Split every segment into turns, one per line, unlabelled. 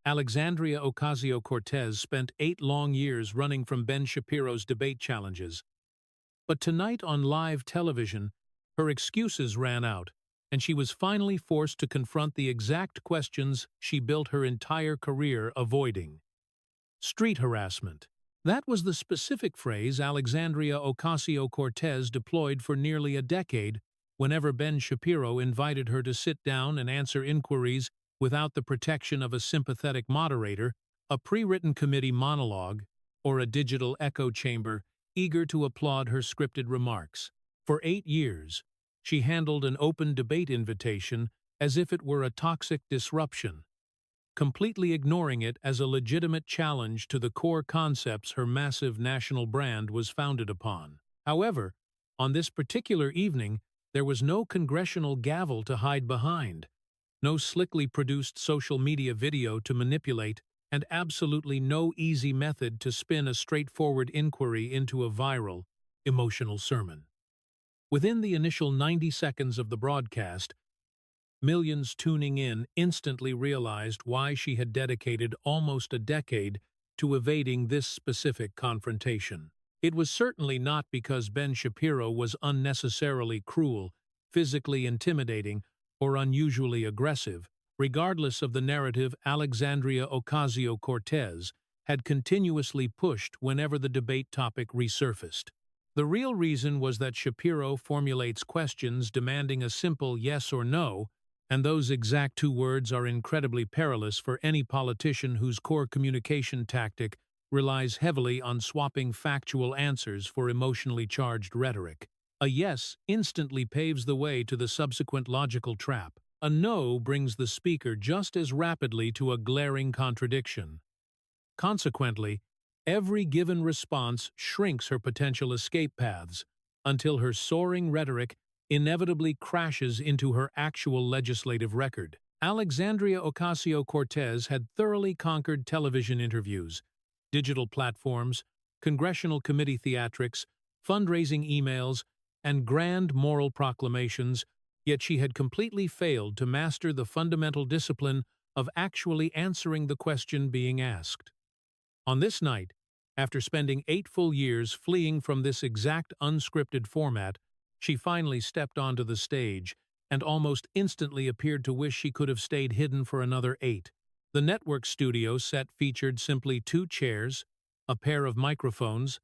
Alexandria Ocasio-Cortez spent 8 long years running from Ben Shapiro's debate challenges. But tonight on live television, her excuses ran out, and she was finally forced to confront the exact questions she built her entire career avoiding. Street harassment. That was the specific phrase Alexandria Ocasio-Cortez deployed for nearly a decade whenever Ben Shapiro invited her to sit down and answer inquiries without the protection of a sympathetic moderator, a pre-written committee monologue, or a digital echo chamber eager to applaud her scripted remarks. For 8 years, she handled an open debate invitation as if it were a toxic disruption, completely ignoring it as a legitimate challenge to the core concepts her massive national brand was founded upon. However, on this particular evening, there was no congressional gavel to hide behind, no slickly produced social media video to manipulate, and absolutely no easy method to spin a straightforward inquiry into a viral, emotional sermon. Within the initial 90 seconds of the broadcast, millions tuning in instantly realized why she had dedicated almost a decade to evading this specific confrontation. It was certainly not because Ben Shapiro was unnecessarily cruel, physically intimidating, or unusually aggressive. Regardless of the narrative Alexandria Ocasio-Cortez had continuously pushed whenever the debate topic resurfaced. The real reason was that Shapiro formulates questions demanding a simple yes or no, and those exact 2 words are incredibly perilous for any politician whose core communication tactic relies heavily on swapping factual answers for emotionally charged rhetoric. A yes instantly paves the way to the subsequent logical trap. A no brings the speaker just as rapidly to a glaring contradiction. Consequently, every given response shrinks her potential escape paths until her soaring rhetoric inevitably crashes into her actual legislative record. Alexandria Ocasio-Cortez had thoroughly conquered television interviews, digital platforms, congressional committee theatrics, fundraising emails, and grand moral proclamations, yet she had completely failed to master the fundamental discipline of actually answering the question being asked. On this night, after spending 8 full years fleeing from this exact unscripted format, she finally stepped onto the stage and almost instantly appeared to wish she could have stayed hidden for another 8. The network studio set featured simply 2 chairs, a pair of microphones,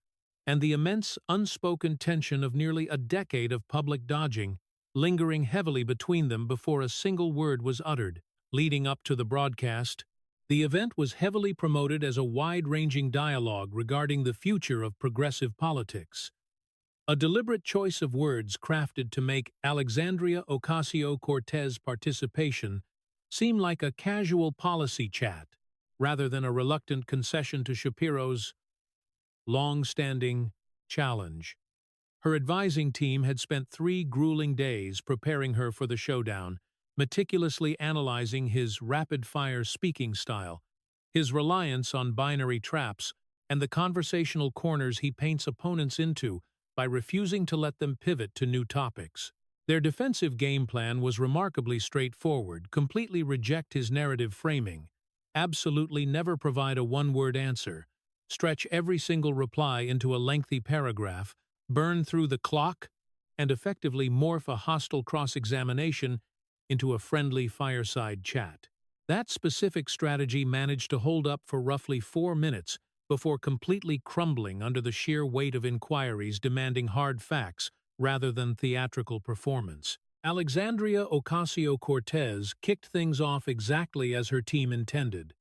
and the immense unspoken tension of nearly a decade of public dodging, lingering heavily between them before a single word was uttered. Leading up to the broadcast, the event was heavily promoted as a wide-ranging dialogue regarding the future of progressive politics. A deliberate choice of words crafted to make Alexandria Ocasio-Cortez participation seem like a casual policy chat, rather than a reluctant concession to Shapiro's long-standing challenge. Her advising team had spent 3 grueling days preparing her for the showdown, meticulously analyzing his rapid-fire speaking style, his reliance on binary traps, and the conversational corners he paints opponents into by refusing to let them pivot to new topics. Their defensive game plan was remarkably straightforward: completely reject his narrative framing, absolutely never provide a one-word answer, stretch every single reply into a lengthy paragraph, burn through the clock, and effectively morph a hostile cross-examination into a friendly fireside chat. That specific strategy managed to hold up for roughly 4 minutes before completely crumbling under the sheer weight of inquiries demanding hard facts rather than theatrical performance. Alexandria Ocasio-Cortez kicked things off exactly as her team intended,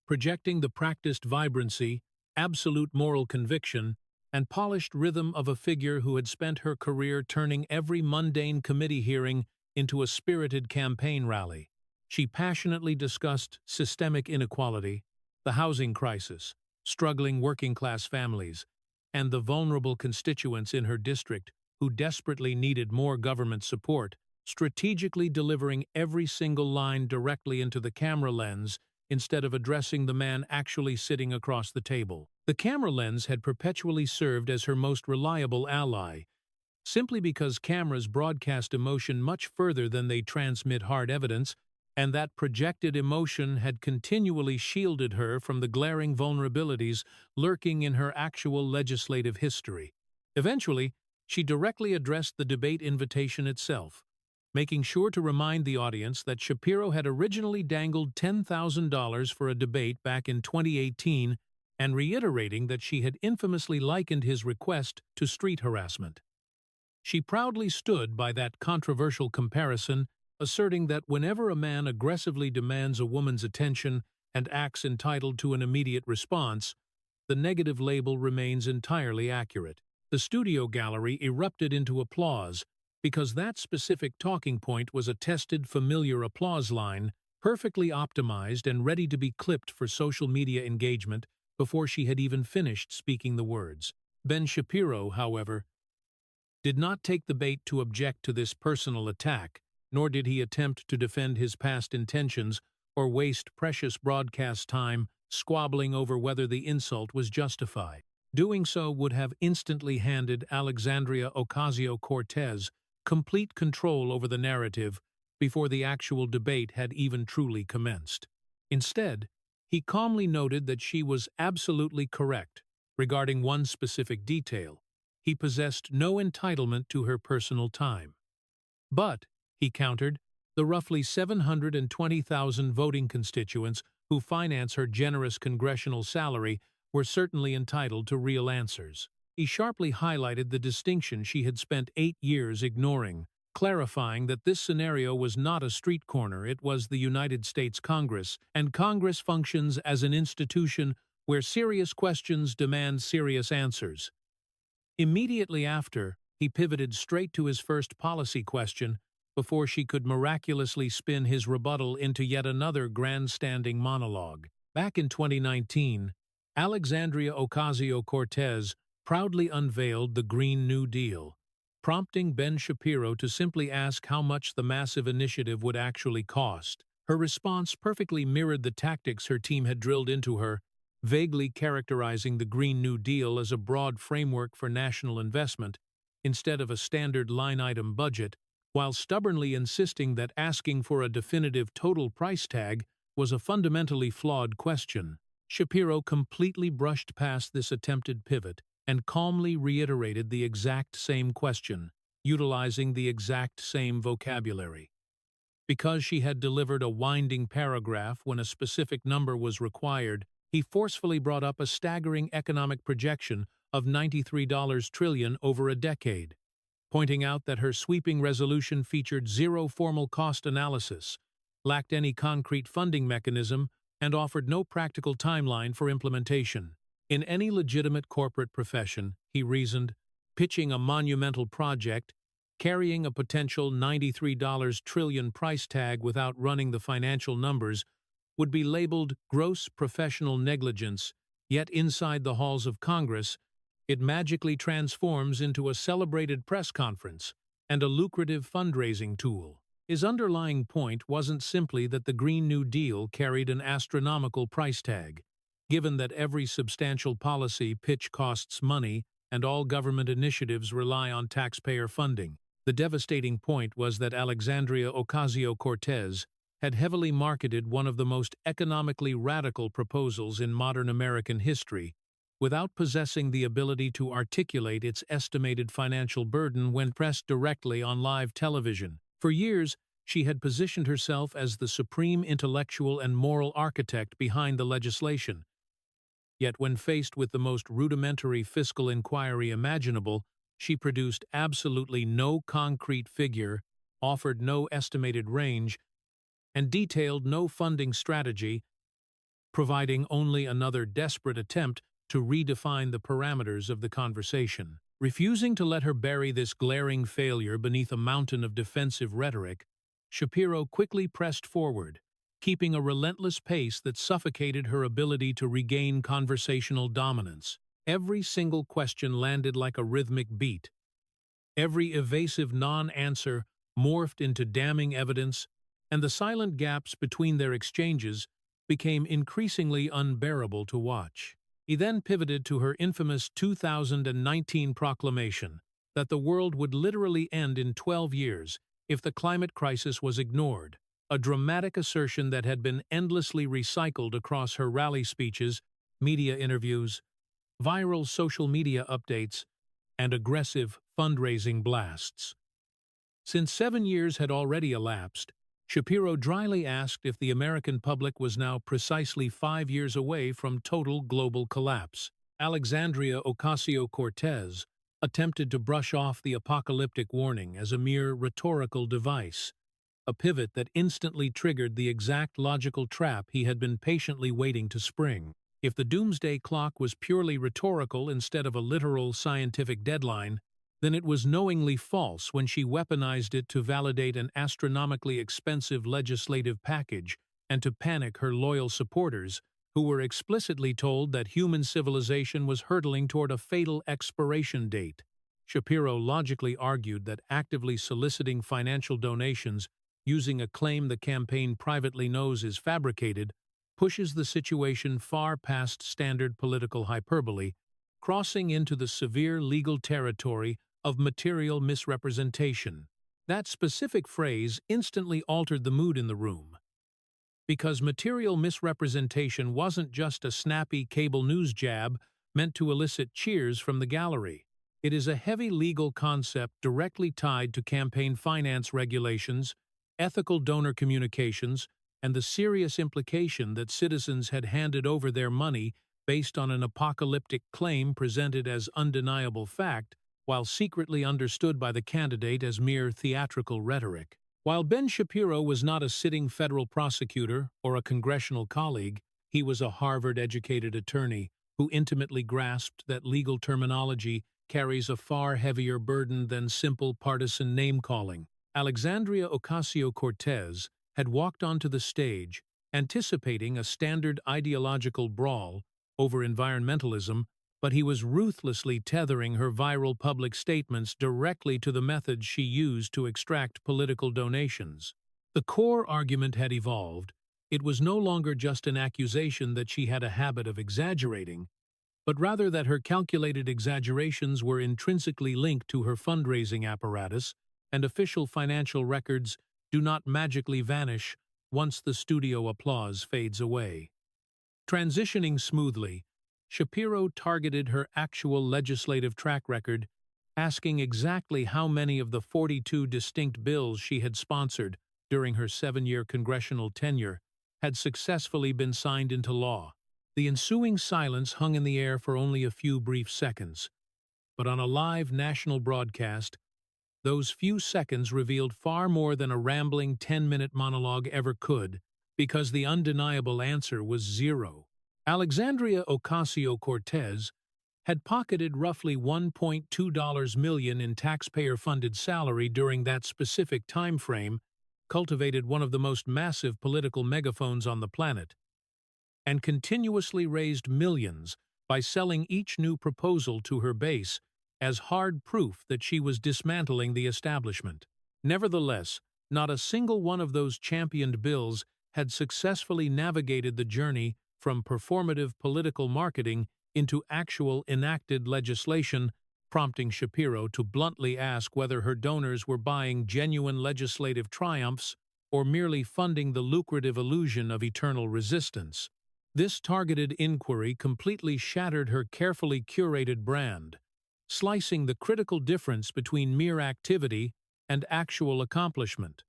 projecting the practiced vibrancy, absolute moral conviction, and polished rhythm of a figure who had spent her career turning every mundane committee hearing into a spirited campaign rally. She passionately discussed systemic inequality, the housing crisis, struggling working-class families, and the vulnerable constituents in her district who desperately needed more government support, strategically delivering every single line directly into the camera lens instead of addressing the man actually sitting across the table. The camera lens had perpetually served as her most reliable ally, simply because cameras broadcast emotion much further than they transmit hard evidence, and that projected emotion had continually shielded her from the glaring vulnerabilities lurking in her actual legislative history. Eventually, she directly addressed the debate invitation itself, making sure to remind the audience that Shapiro had originally dangled $10,000 for a debate back in 2018 and reiterating that she had infamously likened his request to street harassment. She proudly stood by that controversial comparison, asserting that whenever a man aggressively demands a woman's attention and acts entitled to an immediate response, the negative label remains entirely accurate. The studio gallery erupted into applause because that specific talking point was a tested, familiar applause line, perfectly optimized and ready to be clipped for social media engagement before she had even finished speaking the words. Ben Shapiro, however, did not take the bait to object to this personal attack, nor did he attempt to defend his past intentions or waste precious broadcast time squabbling over whether the insult was justified. Doing so would have instantly handed Alexandria Ocasio-Cortez complete control over the narrative before the actual debate had even truly commenced. Instead, he calmly noted that she was absolutely correct regarding one specific detail. He possessed no entitlement to her personal time. But, he countered, the roughly 720,000 voting constituents who finance her generous congressional salary were certainly entitled to real answers. He sharply highlighted the distinction she had spent 8 years ignoring, clarifying that this scenario was not a street corner, it was the United States Congress, and Congress functions as an institution where serious questions demand serious answers. Immediately after, he pivoted straight to his first policy question before she could miraculously spin his rebuttal into yet another grandstanding monologue. Back in 2019, Alexandria Ocasio-Cortez proudly unveiled the Green New Deal, prompting Ben Shapiro to simply ask how much the massive initiative would actually cost. Her response perfectly mirrored the tactics her team had drilled into her, vaguely characterizing the Green New Deal as a broad framework for national investment instead of a standard line-item budget, while stubbornly insisting that asking for a definitive total price tag was a fundamentally flawed question. Shapiro completely brushed past this attempted pivot and calmly reiterated the exact same question, utilizing the exact same vocabulary. Because she had delivered a winding paragraph when a specific number was required, he forcefully brought up a staggering economic projection of $93 trillion over a decade, pointing out that her sweeping resolution featured zero formal cost analysis, lacked any concrete funding mechanism, and offered no practical timeline for implementation. In any legitimate corporate profession, he reasoned, pitching a monumental project, carrying a potential $93 trillion price tag without running the financial numbers would be labeled gross professional negligence, yet inside the halls of Congress, it magically transforms into a celebrated press conference and a lucrative fundraising tool. His underlying point wasn't simply that the Green New Deal carried an astronomical price tag, given that every substantial policy pitch costs money and all government initiatives rely on taxpayer funding. The devastating point was that Alexandria Ocasio-Cortez had heavily marketed one of the most economically radical proposals in modern American history, without possessing the ability to articulate its estimated financial burden when pressed directly on live television. For years, she had positioned herself as the supreme intellectual and moral architect behind the legislation. Yet when faced with the most rudimentary fiscal inquiry imaginable, she produced absolutely no concrete figure, offered no estimated range, and detailed no funding strategy, providing only another desperate attempt to redefine the parameters of the conversation. Refusing to let her bury this glaring failure beneath a mountain of defensive rhetoric, Shapiro quickly pressed forward, keeping a relentless pace that suffocated her ability to regain conversational dominance. Every single question landed like a rhythmic beat. Every evasive non-answer morphed into damning evidence, and the silent gaps between their exchanges became increasingly unbearable to watch. He then pivoted to her infamous 2019 proclamation that the world would literally end in 12 years if the climate crisis was ignored, a dramatic assertion that had been endlessly recycled across her rally speeches, media interviews, viral social media updates, and aggressive fundraising blasts. Since 7 years had already elapsed, Shapiro dryly asked if the American public was now precisely 5 years away from total global collapse. Alexandria Ocasio-Cortez attempted to brush off the apocalyptic warning as a mere rhetorical device, a pivot that instantly triggered the exact logical trap he had been patiently waiting to spring. If the doomsday clock was purely rhetorical instead of a literal scientific deadline, then it was knowingly false when she weaponized it to validate an astronomically expensive legislative package and to panic her loyal supporters, who were explicitly told that human civilization was hurtling toward a fatal expiration date. Shapiro logically argued that actively soliciting financial donations using a claim the campaign privately knows is fabricated pushes the situation far past standard political hyperbole, crossing into the severe legal territory of material misrepresentation. That specific phrase instantly altered the mood in the room, because material misrepresentation wasn't just a snappy cable news jab meant to elicit cheers from the gallery. It is a heavy legal concept directly tied to campaign finance regulations, ethical donor communications, and the serious implication that citizens had handed over their money based on an apocalyptic claim presented as undeniable fact, while secretly understood by the candidate as mere theatrical rhetoric. While Ben Shapiro was not a sitting federal prosecutor or a congressional colleague, he was a Harvard-educated attorney who intimately grasped that legal terminology carries a far heavier burden than simple partisan name-calling. Alexandria Ocasio-Cortez had walked onto the stage, anticipating a standard ideological brawl over environmentalism, but he was ruthlessly tethering her viral public statements directly to the methods she used to extract political donations. The core argument had evolved. It was no longer just an accusation that she had a habit of exaggerating, but rather that her calculated exaggerations were intrinsically linked to her fundraising apparatus, and official financial records do not magically vanish once the studio applause fades away. Transitioning smoothly, Shapiro targeted her actual legislative track record, asking exactly how many of the 42 distinct bills she had sponsored during her 7-year congressional tenure had successfully been signed into law. The ensuing silence hung in the air for only a few brief seconds, but on a live national broadcast, those few seconds revealed far more than a rambling 10-minute monologue ever could, because the undeniable answer was zero. Alexandria Ocasio-Cortez had pocketed roughly $1.2 million in taxpayer-funded salary during that specific time frame, cultivated one of the most massive political megaphones on the planet, and continuously raised millions by selling each new proposal to her base as hard proof that she was dismantling the establishment. Nevertheless, not a single one of those championed bills had successfully navigated the journey from performative political marketing into actual enacted legislation, prompting Shapiro to bluntly ask whether her donors were buying genuine legislative triumphs or merely funding the lucrative illusion of eternal resistance. This targeted inquiry completely shattered her carefully curated brand, slicing the critical difference between mere activity and actual accomplishment,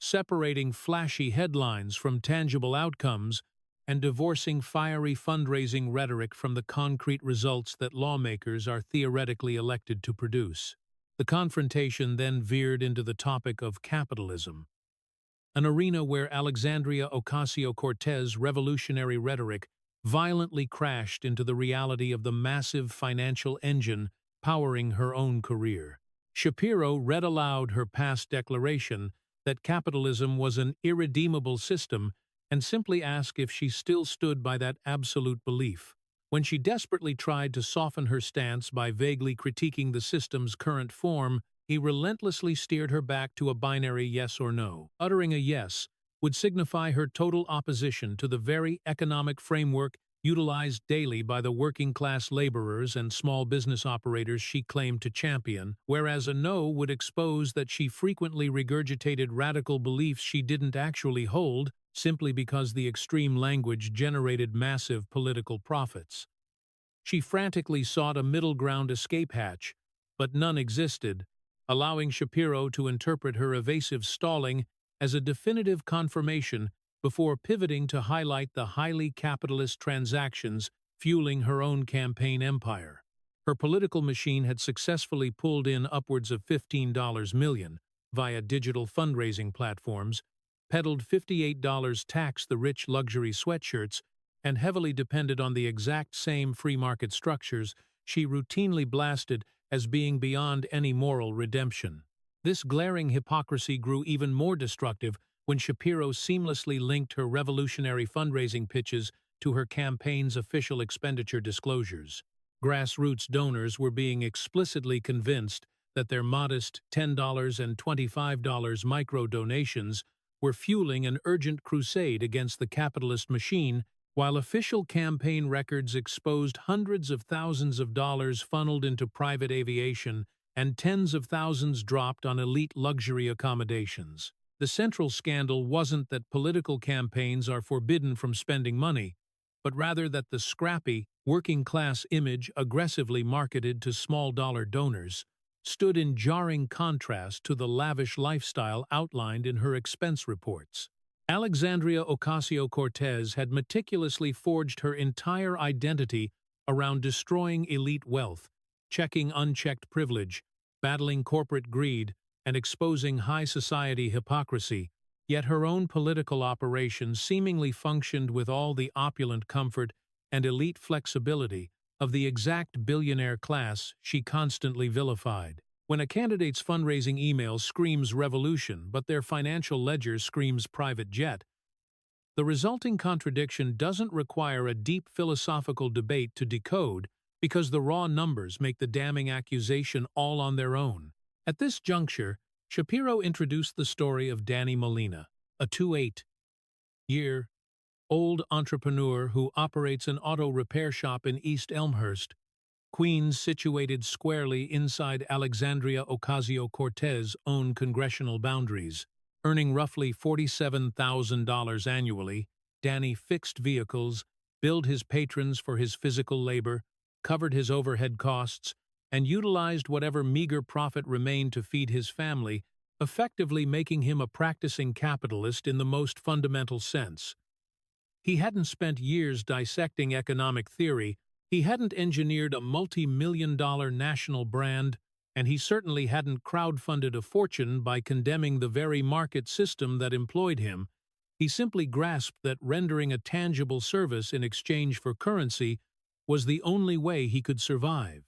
separating flashy headlines from tangible outcomes, and divorcing fiery fundraising rhetoric from the concrete results that lawmakers are theoretically elected to produce. The confrontation then veered into the topic of capitalism, an arena where Alexandria Ocasio-Cortez's revolutionary rhetoric violently crashed into the reality of the massive financial engine powering her own career. Shapiro read aloud her past declaration that capitalism was an irredeemable system and simply asked if she still stood by that absolute belief. When she desperately tried to soften her stance by vaguely critiquing the system's current form, he relentlessly steered her back to a binary yes or no. Uttering a yes would signify her total opposition to the very economic framework utilized daily by the working-class laborers and small business operators she claimed to champion, whereas a no would expose that she frequently regurgitated radical beliefs she didn't actually hold simply because the extreme language generated massive political profits. She frantically sought a middle ground escape hatch, but none existed, allowing Shapiro to interpret her evasive stalling as a definitive confirmation before pivoting to highlight the highly capitalist transactions fueling her own campaign empire. Her political machine had successfully pulled in upwards of $15 million via digital fundraising platforms, peddled $58 tax the rich luxury sweatshirts, and heavily depended on the exact same free market structures she routinely blasted as being beyond any moral redemption. This glaring hypocrisy grew even more destructive when Shapiro seamlessly linked her revolutionary fundraising pitches to her campaign's official expenditure disclosures. Grassroots donors were being explicitly convinced that their modest $10 and $25 micro-donations were fueling an urgent crusade against the capitalist machine, while official campaign records exposed hundreds of thousands of dollars funneled into private aviation and tens of thousands dropped on elite luxury accommodations. The central scandal wasn't that political campaigns are forbidden from spending money, but rather that the scrappy, working-class image aggressively marketed to small-dollar donors stood in jarring contrast to the lavish lifestyle outlined in her expense reports. Alexandria Ocasio-Cortez had meticulously forged her entire identity around destroying elite wealth, checking unchecked privilege, battling corporate greed, and exposing high society hypocrisy, yet her own political operation seemingly functioned with all the opulent comfort and elite flexibility of the exact billionaire class she constantly vilified. When a candidate's fundraising email screams revolution but their financial ledger screams private jet, the resulting contradiction doesn't require a deep philosophical debate to decode because the raw numbers make the damning accusation all on their own. At this juncture, Shapiro introduced the story of Danny Molina, a 28-year-old entrepreneur who operates an auto repair shop in East Elmhurst, Queens, situated squarely inside Alexandria Ocasio-Cortez's own congressional boundaries. Earning roughly $47,000 annually, Danny fixed vehicles, billed his patrons for his physical labor, covered his overhead costs, and utilized whatever meager profit remained to feed his family, effectively making him a practicing capitalist in the most fundamental sense. He hadn't spent years dissecting economic theory, he hadn't engineered a multi-million-dollar national brand, and he certainly hadn't crowdfunded a fortune by condemning the very market system that employed him. He simply grasped that rendering a tangible service in exchange for currency was the only way he could survive.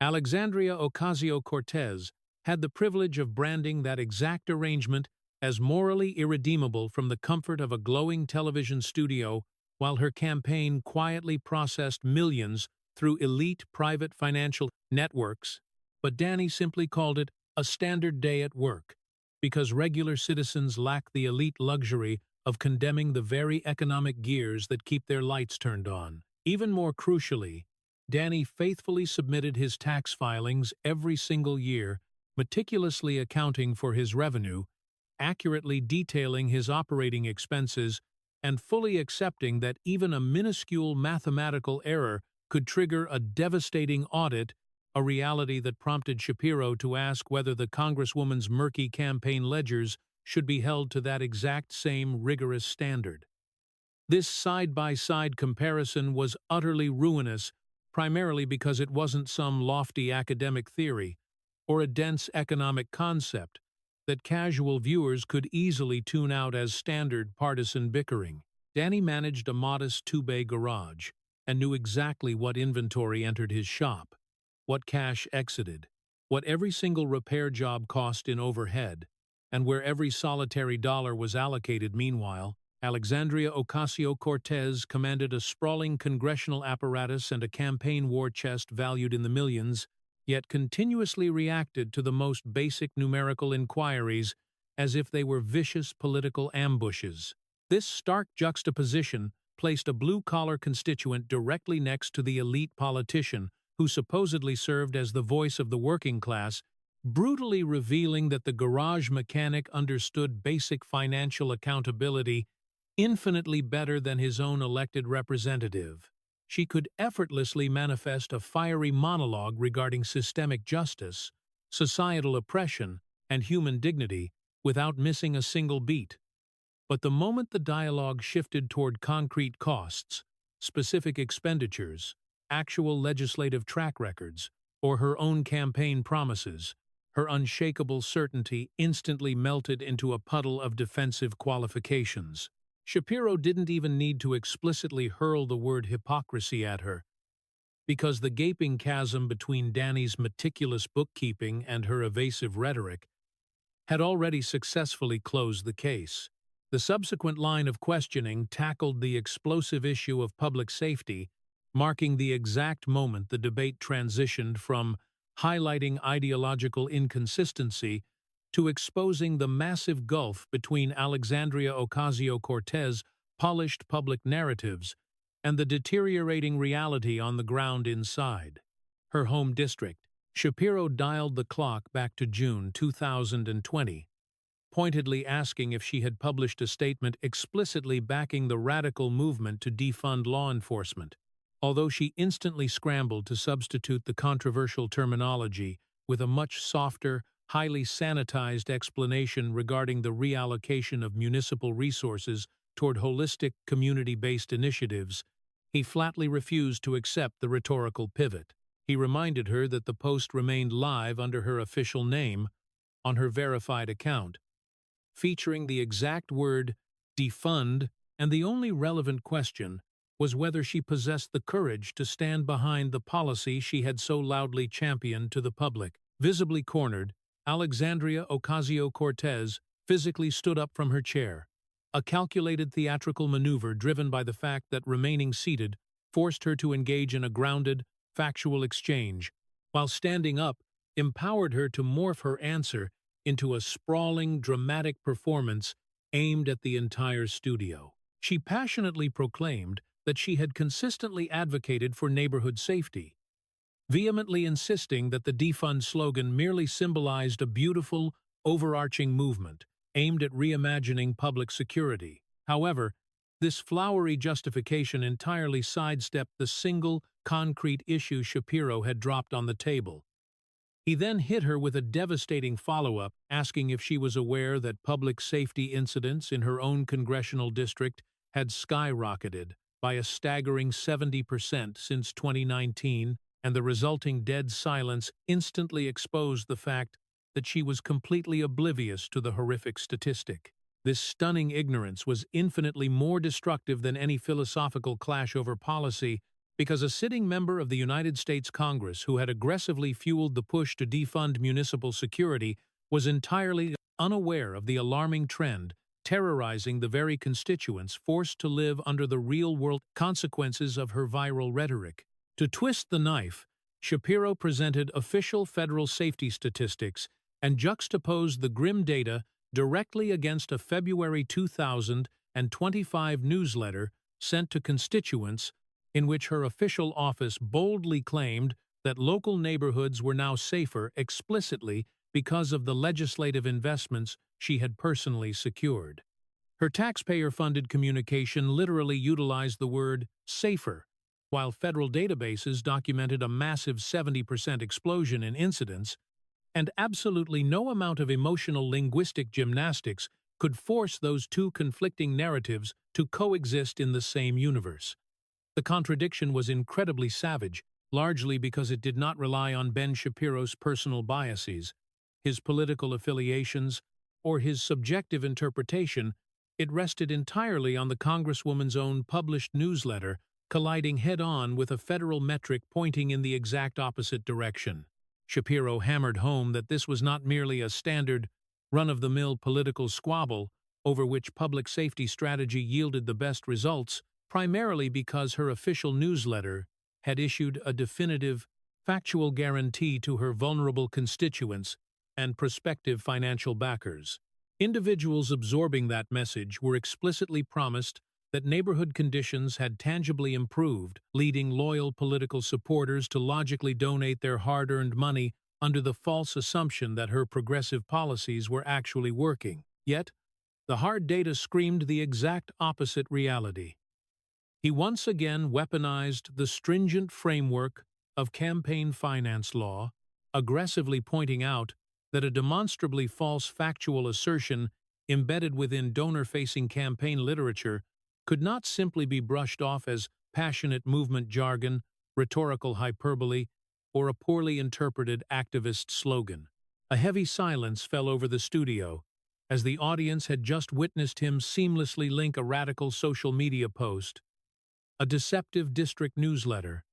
Alexandria Ocasio-Cortez had the privilege of branding that exact arrangement as morally irredeemable from the comfort of a glowing television studio, while her campaign quietly processed millions through elite private financial networks. But Danny simply called it a standard day at work, because regular citizens lack the elite luxury of condemning the very economic gears that keep their lights turned on. Even more crucially, Danny faithfully submitted his tax filings every single year, meticulously accounting for his revenue, accurately detailing his operating expenses, and fully accepting that even a minuscule mathematical error could trigger a devastating audit, a reality that prompted Shapiro to ask whether the Congresswoman's murky campaign ledgers should be held to that exact same rigorous standard. This side-by-side comparison was utterly ruinous, primarily because it wasn't some lofty academic theory or a dense economic concept that casual viewers could easily tune out as standard partisan bickering. Danny managed a modest two-bay garage and knew exactly what inventory entered his shop, what cash exited, what every single repair job cost in overhead, and where every solitary dollar was allocated. Meanwhile, Alexandria Ocasio-Cortez commanded a sprawling congressional apparatus and a campaign war chest valued in the millions, yet continuously reacted to the most basic numerical inquiries as if they were vicious political ambushes. This stark juxtaposition placed a blue-collar constituent directly next to the elite politician who supposedly served as the voice of the working class, brutally revealing that the garage mechanic understood basic financial accountability infinitely better than his own elected representative. She could effortlessly manifest a fiery monologue regarding systemic justice, societal oppression, and human dignity without missing a single beat. But the moment the dialogue shifted toward concrete costs, specific expenditures, actual legislative track records, or her own campaign promises, her unshakable certainty instantly melted into a puddle of defensive qualifications. Shapiro didn't even need to explicitly hurl the word hypocrisy at her, because the gaping chasm between Danny's meticulous bookkeeping and her evasive rhetoric had already successfully closed the case. The subsequent line of questioning tackled the explosive issue of public safety, marking the exact moment the debate transitioned from highlighting ideological inconsistency to exposing the massive gulf between Alexandria Ocasio-Cortez' polished public narratives and the deteriorating reality on the ground inside. Her home district, Shapiro dialed the clock back to June 2020, pointedly asking if she had published a statement explicitly backing the radical movement to defund law enforcement. Although she instantly scrambled to substitute the controversial terminology with a much softer, highly sanitized explanation regarding the reallocation of municipal resources toward holistic, community-based initiatives, he flatly refused to accept the rhetorical pivot. He reminded her that the post remained live under her official name on her verified account, featuring the exact word defund, and the only relevant question was whether she possessed the courage to stand behind the policy she had so loudly championed to the public. Visibly cornered, Alexandria Ocasio-Cortez physically stood up from her chair, a calculated theatrical maneuver driven by the fact that remaining seated forced her to engage in a grounded, factual exchange, while standing up empowered her to morph her answer into a sprawling, dramatic performance aimed at the entire studio. She passionately proclaimed that she had consistently advocated for neighborhood safety, vehemently insisting that the defund slogan merely symbolized a beautiful, overarching movement aimed at reimagining public security. However, this flowery justification entirely sidestepped the single, concrete issue Shapiro had dropped on the table. He then hit her with a devastating follow-up, asking if she was aware that public safety incidents in her own congressional district had skyrocketed by a staggering 70% since 2019, and the resulting dead silence instantly exposed the fact that she was completely oblivious to the horrific statistic. This stunning ignorance was infinitely more destructive than any philosophical clash over policy, because a sitting member of the United States Congress who had aggressively fueled the push to defund municipal security was entirely unaware of the alarming trend terrorizing the very constituents forced to live under the real-world consequences of her viral rhetoric. To twist the knife, Shapiro presented official federal safety statistics and juxtaposed the grim data directly against a February 2025 newsletter sent to constituents in which her official office boldly claimed that local neighborhoods were now safer explicitly because of the legislative investments she had personally secured. Her taxpayer-funded communication literally utilized the word safer, while federal databases documented a massive 70% explosion in incidents, and absolutely no amount of emotional linguistic gymnastics could force those two conflicting narratives to coexist in the same universe. The contradiction was incredibly savage, largely because it did not rely on Ben Shapiro's personal biases, his political affiliations, or his subjective interpretation. It rested entirely on the Congresswoman's own published newsletter, colliding head-on with a federal metric pointing in the exact opposite direction. Shapiro hammered home that this was not merely a standard, run-of-the-mill political squabble over which public safety strategy yielded the best results, primarily because her official newsletter had issued a definitive, factual guarantee to her vulnerable constituents and prospective financial backers. Individuals absorbing that message were explicitly promised that neighborhood conditions had tangibly improved, leading loyal political supporters to logically donate their hard-earned money under the false assumption that her progressive policies were actually working. Yet, the hard data screamed the exact opposite reality. He once again weaponized the stringent framework of campaign finance law, aggressively pointing out that a demonstrably false factual assertion embedded within donor-facing campaign literature could not simply be brushed off as passionate movement jargon, rhetorical hyperbole, or a poorly interpreted activist slogan. A heavy silence fell over the studio, as the audience had just witnessed him seamlessly link a radical social media post, a deceptive district newsletter,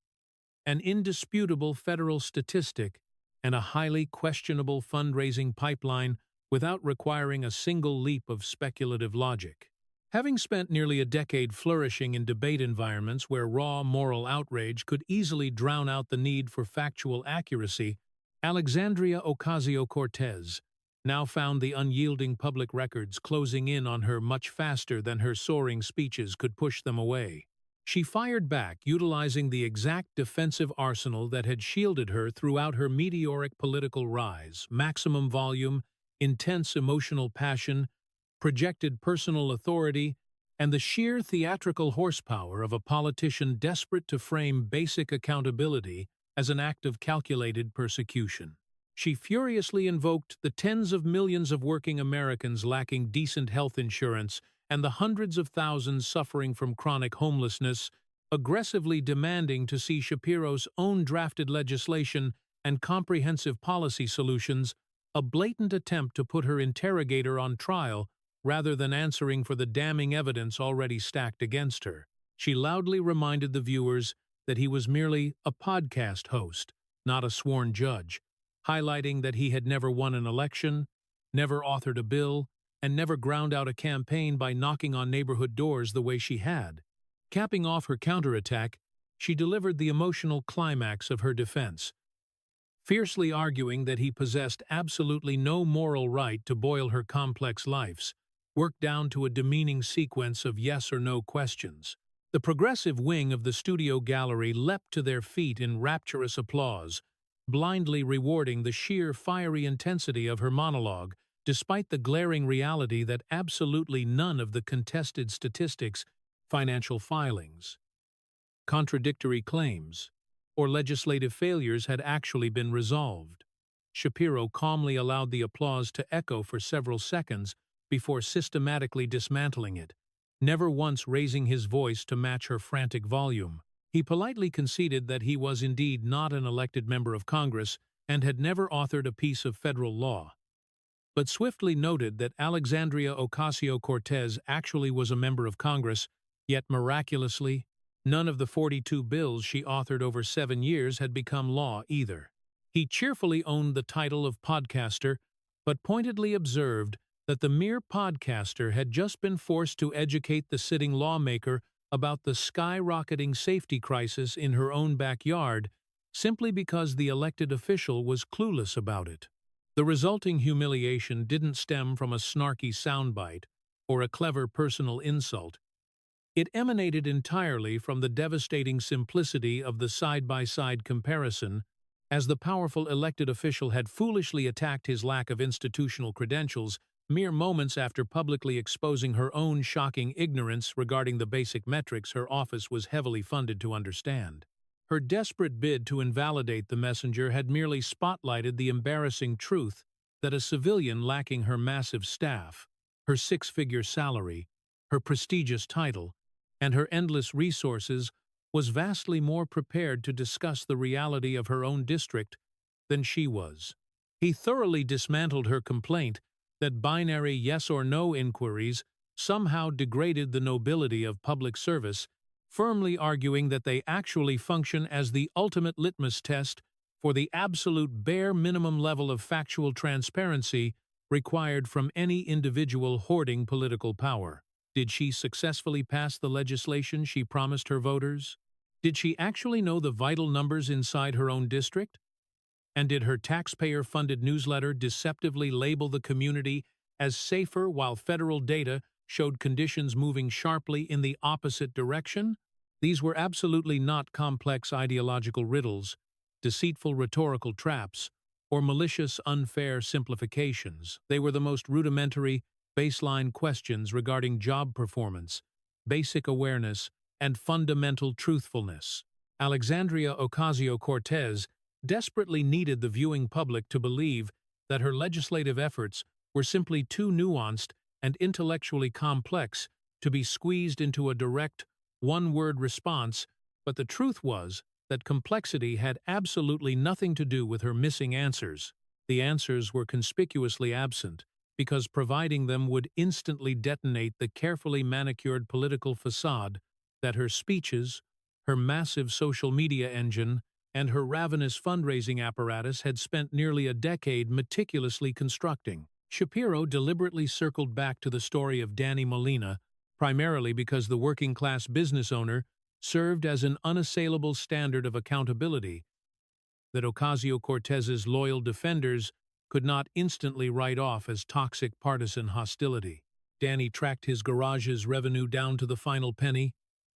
an indisputable federal statistic, and a highly questionable fundraising pipeline without requiring a single leap of speculative logic. Having spent nearly a decade flourishing in debate environments where raw moral outrage could easily drown out the need for factual accuracy, Alexandria Ocasio-Cortez now found the unyielding public records closing in on her much faster than her soaring speeches could push them away. She fired back, utilizing the exact defensive arsenal that had shielded her throughout her meteoric political rise: maximum volume, intense emotional passion, projected personal authority, and the sheer theatrical horsepower of a politician desperate to frame basic accountability as an act of calculated persecution. She furiously invoked the tens of millions of working Americans lacking decent health insurance and the hundreds of thousands suffering from chronic homelessness, aggressively demanding to see Shapiro's own drafted legislation and comprehensive policy solutions, a blatant attempt to put her interrogator on trial rather than answering for the damning evidence already stacked against her. She loudly reminded the viewers that he was merely a podcast host, not a sworn judge, highlighting that he had never won an election, never authored a bill, and never ground out a campaign by knocking on neighborhood doors the way she had. Capping off her counterattack, she delivered the emotional climax of her defense, fiercely arguing that he possessed absolutely no moral right to boil her complex lives, worked down to a demeaning sequence of yes or no questions. The progressive wing of the studio gallery leapt to their feet in rapturous applause, blindly rewarding the sheer fiery intensity of her monologue, despite the glaring reality that absolutely none of the contested statistics, financial filings, contradictory claims, or legislative failures had actually been resolved. Shapiro calmly allowed the applause to echo for several seconds before systematically dismantling it, never once raising his voice to match her frantic volume. He politely conceded that he was indeed not an elected member of Congress and had never authored a piece of federal law, but swiftly noted that Alexandria Ocasio-Cortez actually was a member of Congress, yet miraculously, none of the 42 bills she authored over 7 years had become law either. He cheerfully owned the title of podcaster, but pointedly observed that the mere podcaster had just been forced to educate the sitting lawmaker about the skyrocketing safety crisis in her own backyard simply because the elected official was clueless about it. The resulting humiliation didn't stem from a snarky soundbite or a clever personal insult. It emanated entirely from the devastating simplicity of the side-by-side comparison, as the powerful elected official had foolishly attacked his lack of institutional credentials mere moments after publicly exposing her own shocking ignorance regarding the basic metrics her office was heavily funded to understand. Her desperate bid to invalidate the messenger had merely spotlighted the embarrassing truth that a civilian lacking her massive staff, her six-figure salary, her prestigious title, and her endless resources was vastly more prepared to discuss the reality of her own district than she was. He thoroughly dismantled her complaint that binary yes or no inquiries somehow degraded the nobility of public service, firmly arguing that they actually function as the ultimate litmus test for the absolute bare minimum level of factual transparency required from any individual hoarding political power. Did she successfully pass the legislation she promised her voters? Did she actually know the vital numbers inside her own district? And did her taxpayer-funded newsletter deceptively label the community as safer while federal data showed conditions moving sharply in the opposite direction? These were absolutely not complex ideological riddles, deceitful rhetorical traps, or malicious, unfair simplifications. They were the most rudimentary, baseline questions regarding job performance, basic awareness, and fundamental truthfulness. Alexandria Ocasio-Cortez desperately needed the viewing public to believe that her legislative efforts were simply too nuanced and intellectually complex to be squeezed into a direct, one-word response, but the truth was that complexity had absolutely nothing to do with her missing answers. The answers were conspicuously absent, because providing them would instantly detonate the carefully manicured political facade that her speeches, her massive social media engine, and her ravenous fundraising apparatus had spent nearly a decade meticulously constructing. Shapiro deliberately circled back to the story of Danny Molina, primarily because the working-class business owner served as an unassailable standard of accountability that Ocasio-Cortez's loyal defenders could not instantly write off as toxic partisan hostility. Danny tracked his garage's revenue down to the final penny,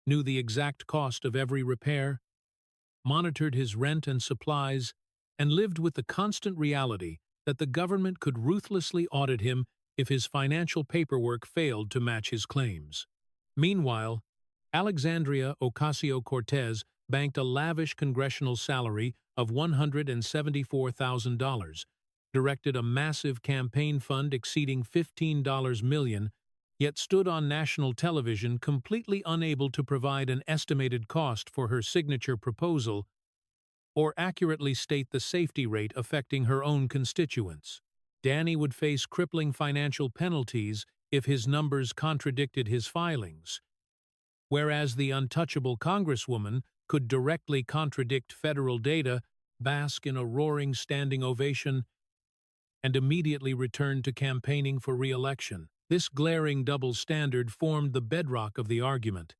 knew the exact cost of every repair, monitored his rent and supplies, and lived with the constant reality that the government could ruthlessly audit him if his financial paperwork failed to match his claims. Meanwhile, Alexandria Ocasio-Cortez banked a lavish congressional salary of $174,000, directed a massive campaign fund exceeding $15 million, yet stood on national television completely unable to provide an estimated cost for her signature proposal or accurately state the safety rate affecting her own constituents. Danny would face crippling financial penalties if his numbers contradicted his filings, whereas the untouchable Congresswoman could directly contradict federal data, bask in a roaring standing ovation, and immediately return to campaigning for re-election. This glaring double standard formed the bedrock of the argument,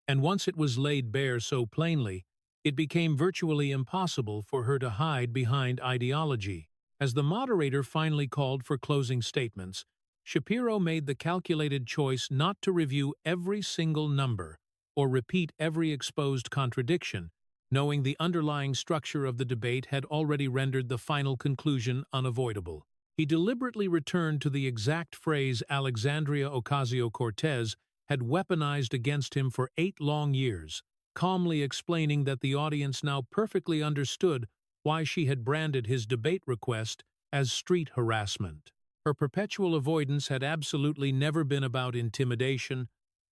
and once it was laid bare so plainly, it became virtually impossible for her to hide behind ideology. As the moderator finally called for closing statements, Shapiro made the calculated choice not to review every single number or repeat every exposed contradiction, knowing the underlying structure of the debate had already rendered the final conclusion unavoidable. He deliberately returned to the exact phrase Alexandria Ocasio-Cortez had weaponized against him for 8 long years, calmly explaining that the audience now perfectly understood why she had branded his debate request as street harassment. Her perpetual avoidance had absolutely never been about intimidation,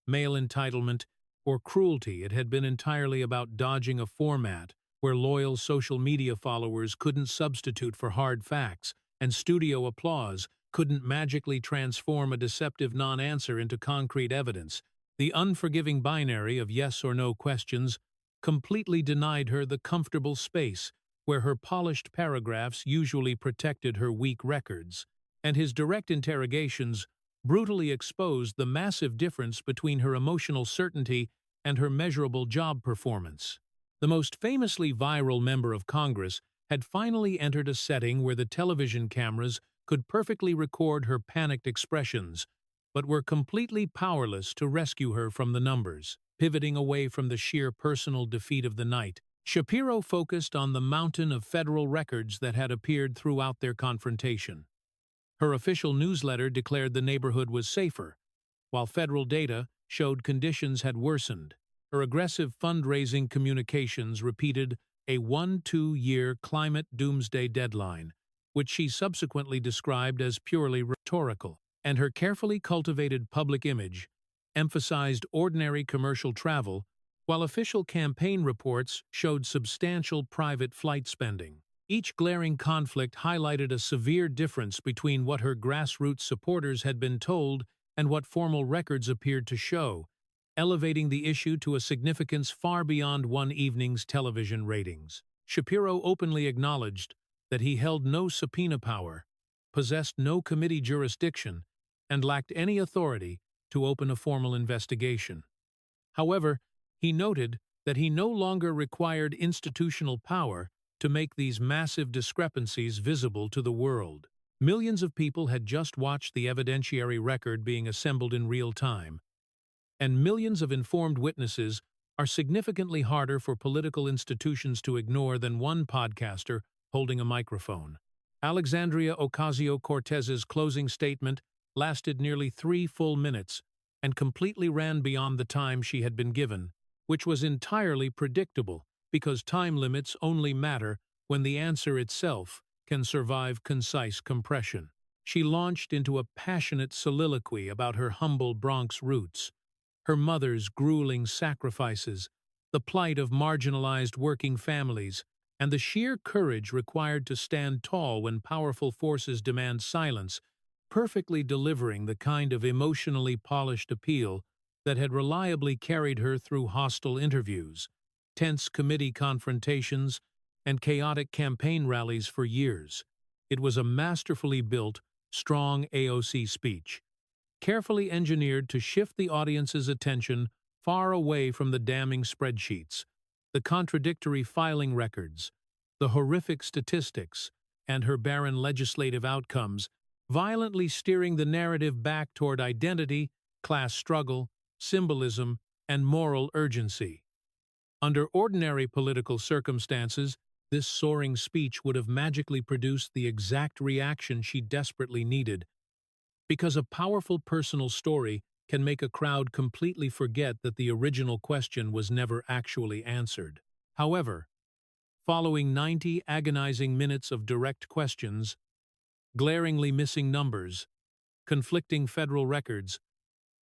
male entitlement, or cruelty. It had been entirely about dodging a format where loyal social media followers couldn't substitute for hard facts, and studio applause couldn't magically transform a deceptive non-answer into concrete evidence. The unforgiving binary of yes or no questions completely denied her the comfortable space where her polished paragraphs usually protected her weak records, and his direct interrogations brutally exposed the massive difference between her emotional certainty and her measurable job performance. The most famously viral member of Congress had finally entered a setting where the television cameras could perfectly record her panicked expressions, but were completely powerless to rescue her from the numbers. Pivoting away from the sheer personal defeat of the night, Shapiro focused on the mountain of federal records that had appeared throughout their confrontation. Her official newsletter declared the neighborhood was safer, while federal data showed conditions had worsened. Her aggressive fundraising communications repeated a 1-2-year climate doomsday deadline, which she subsequently described as purely rhetorical, and her carefully cultivated public image emphasized ordinary commercial travel, while official campaign reports showed substantial private flight spending. Each glaring conflict highlighted a severe difference between what her grassroots supporters had been told and what formal records appeared to show, elevating the issue to a significance far beyond one evening's television ratings. Shapiro openly acknowledged that he held no subpoena power, possessed no committee jurisdiction, and lacked any authority to open a formal investigation. However, he noted that he no longer required institutional power to make these massive discrepancies visible to the world. Millions of people had just watched the evidentiary record being assembled in real time, and millions of informed witnesses are significantly harder for political institutions to ignore than one podcaster holding a microphone. Alexandria Ocasio-Cortez's closing statement lasted nearly 3 full minutes and completely ran beyond the time she had been given, which was entirely predictable because time limits only matter when the answer itself can survive concise compression. She launched into a passionate soliloquy about her humble Bronx roots, her mother's grueling sacrifices, the plight of marginalized working families, and the sheer courage required to stand tall when powerful forces demand silence, perfectly delivering the kind of emotionally polished appeal that had reliably carried her through hostile interviews, tense committee confrontations, and chaotic campaign rallies for years. It was a masterfully built, strong AOC speech, carefully engineered to shift the audience's attention far away from the damning spreadsheets, the contradictory filing records, the horrific statistics, and her barren legislative outcomes, violently steering the narrative back toward identity, class struggle, symbolism, and moral urgency. Under ordinary political circumstances, this soaring speech would have magically produced the exact reaction she desperately needed, because a powerful personal story can make a crowd completely forget that the original question was never actually answered. However, following 90 agonizing minutes of direct questions, glaringly missing numbers, conflicting federal records,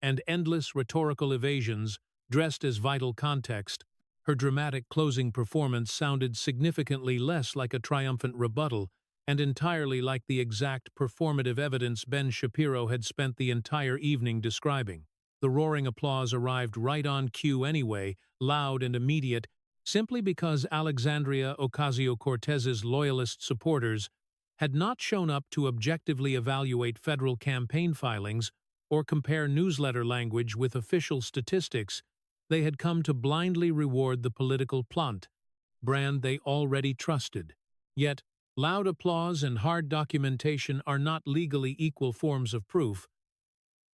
and endless rhetorical evasions dressed as vital context, her dramatic closing performance sounded significantly less like a triumphant rebuttal and entirely like the exact performative evidence Ben Shapiro had spent the entire evening describing. The roaring applause arrived right on cue anyway, loud and immediate, simply because Alexandria Ocasio-Cortez's loyalist supporters had not shown up to objectively evaluate federal campaign filings or compare newsletter language with official statistics. They had come to blindly reward the political plant, brand they already trusted. Yet, loud applause and hard documentation are not legally equal forms of proof,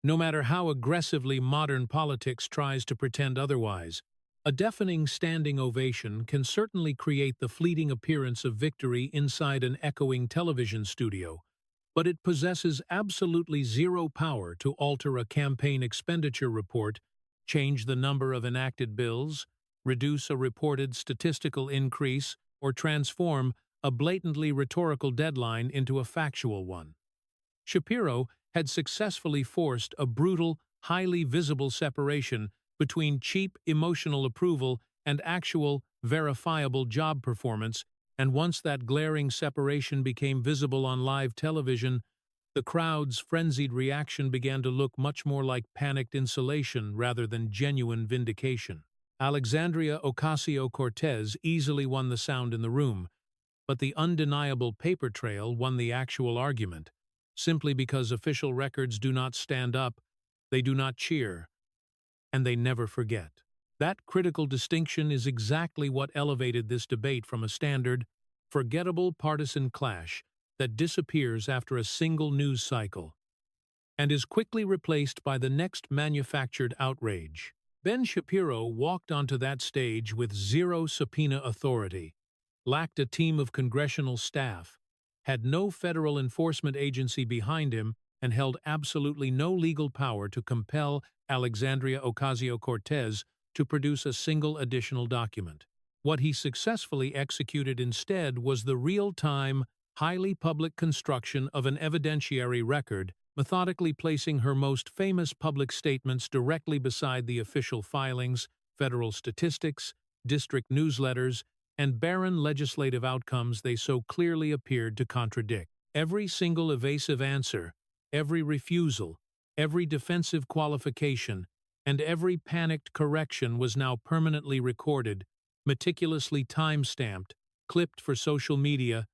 no matter how aggressively modern politics tries to pretend otherwise. A deafening standing ovation can certainly create the fleeting appearance of victory inside an echoing television studio, but it possesses absolutely zero power to alter a campaign expenditure report, change the number of enacted bills, reduce a reported statistical increase, or transform a blatantly rhetorical deadline into a factual one. Shapiro had successfully forced a brutal, highly visible separation between cheap emotional approval and actual, verifiable job performance, and once that glaring separation became visible on live television, the crowd's frenzied reaction began to look much more like panicked insulation rather than genuine vindication. Alexandria Ocasio-Cortez easily won the sound in the room, but the undeniable paper trail won the actual argument, simply because official records do not stand up, they do not cheer, and they never forget. That critical distinction is exactly what elevated this debate from a standard, forgettable partisan clash that disappears after a single news cycle and is quickly replaced by the next manufactured outrage. Ben Shapiro walked onto that stage with zero subpoena authority, lacked a team of congressional staff, had no federal enforcement agency behind him, and held absolutely no legal power to compel Alexandria Ocasio-Cortez to produce a single additional document. What he successfully executed instead was the real-time, highly public construction of an evidentiary record, methodically placing her most famous public statements directly beside the official filings, federal statistics, district newsletters, and barren legislative outcomes they so clearly appeared to contradict. Every single evasive answer, every refusal, every defensive qualification, and every panicked correction was now permanently recorded, meticulously time-stamped, clipped for social media,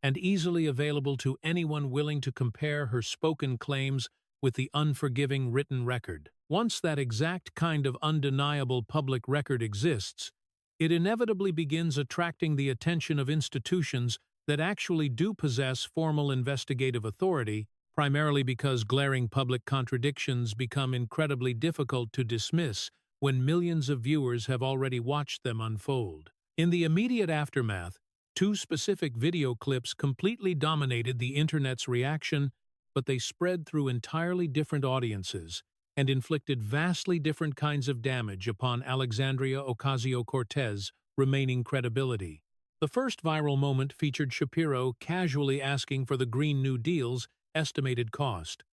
and easily available to anyone willing to compare her spoken claims with the unforgiving written record. Once that exact kind of undeniable public record exists, it inevitably begins attracting the attention of institutions that actually do possess formal investigative authority, primarily because glaring public contradictions become incredibly difficult to dismiss when millions of viewers have already watched them unfold. In the immediate aftermath, two specific video clips completely dominated the internet's reaction, but they spread through entirely different audiences and inflicted vastly different kinds of damage upon Alexandria Ocasio-Cortez remaining credibility. The first viral moment featured Shapiro casually asking for the Green New Deal's estimated cost.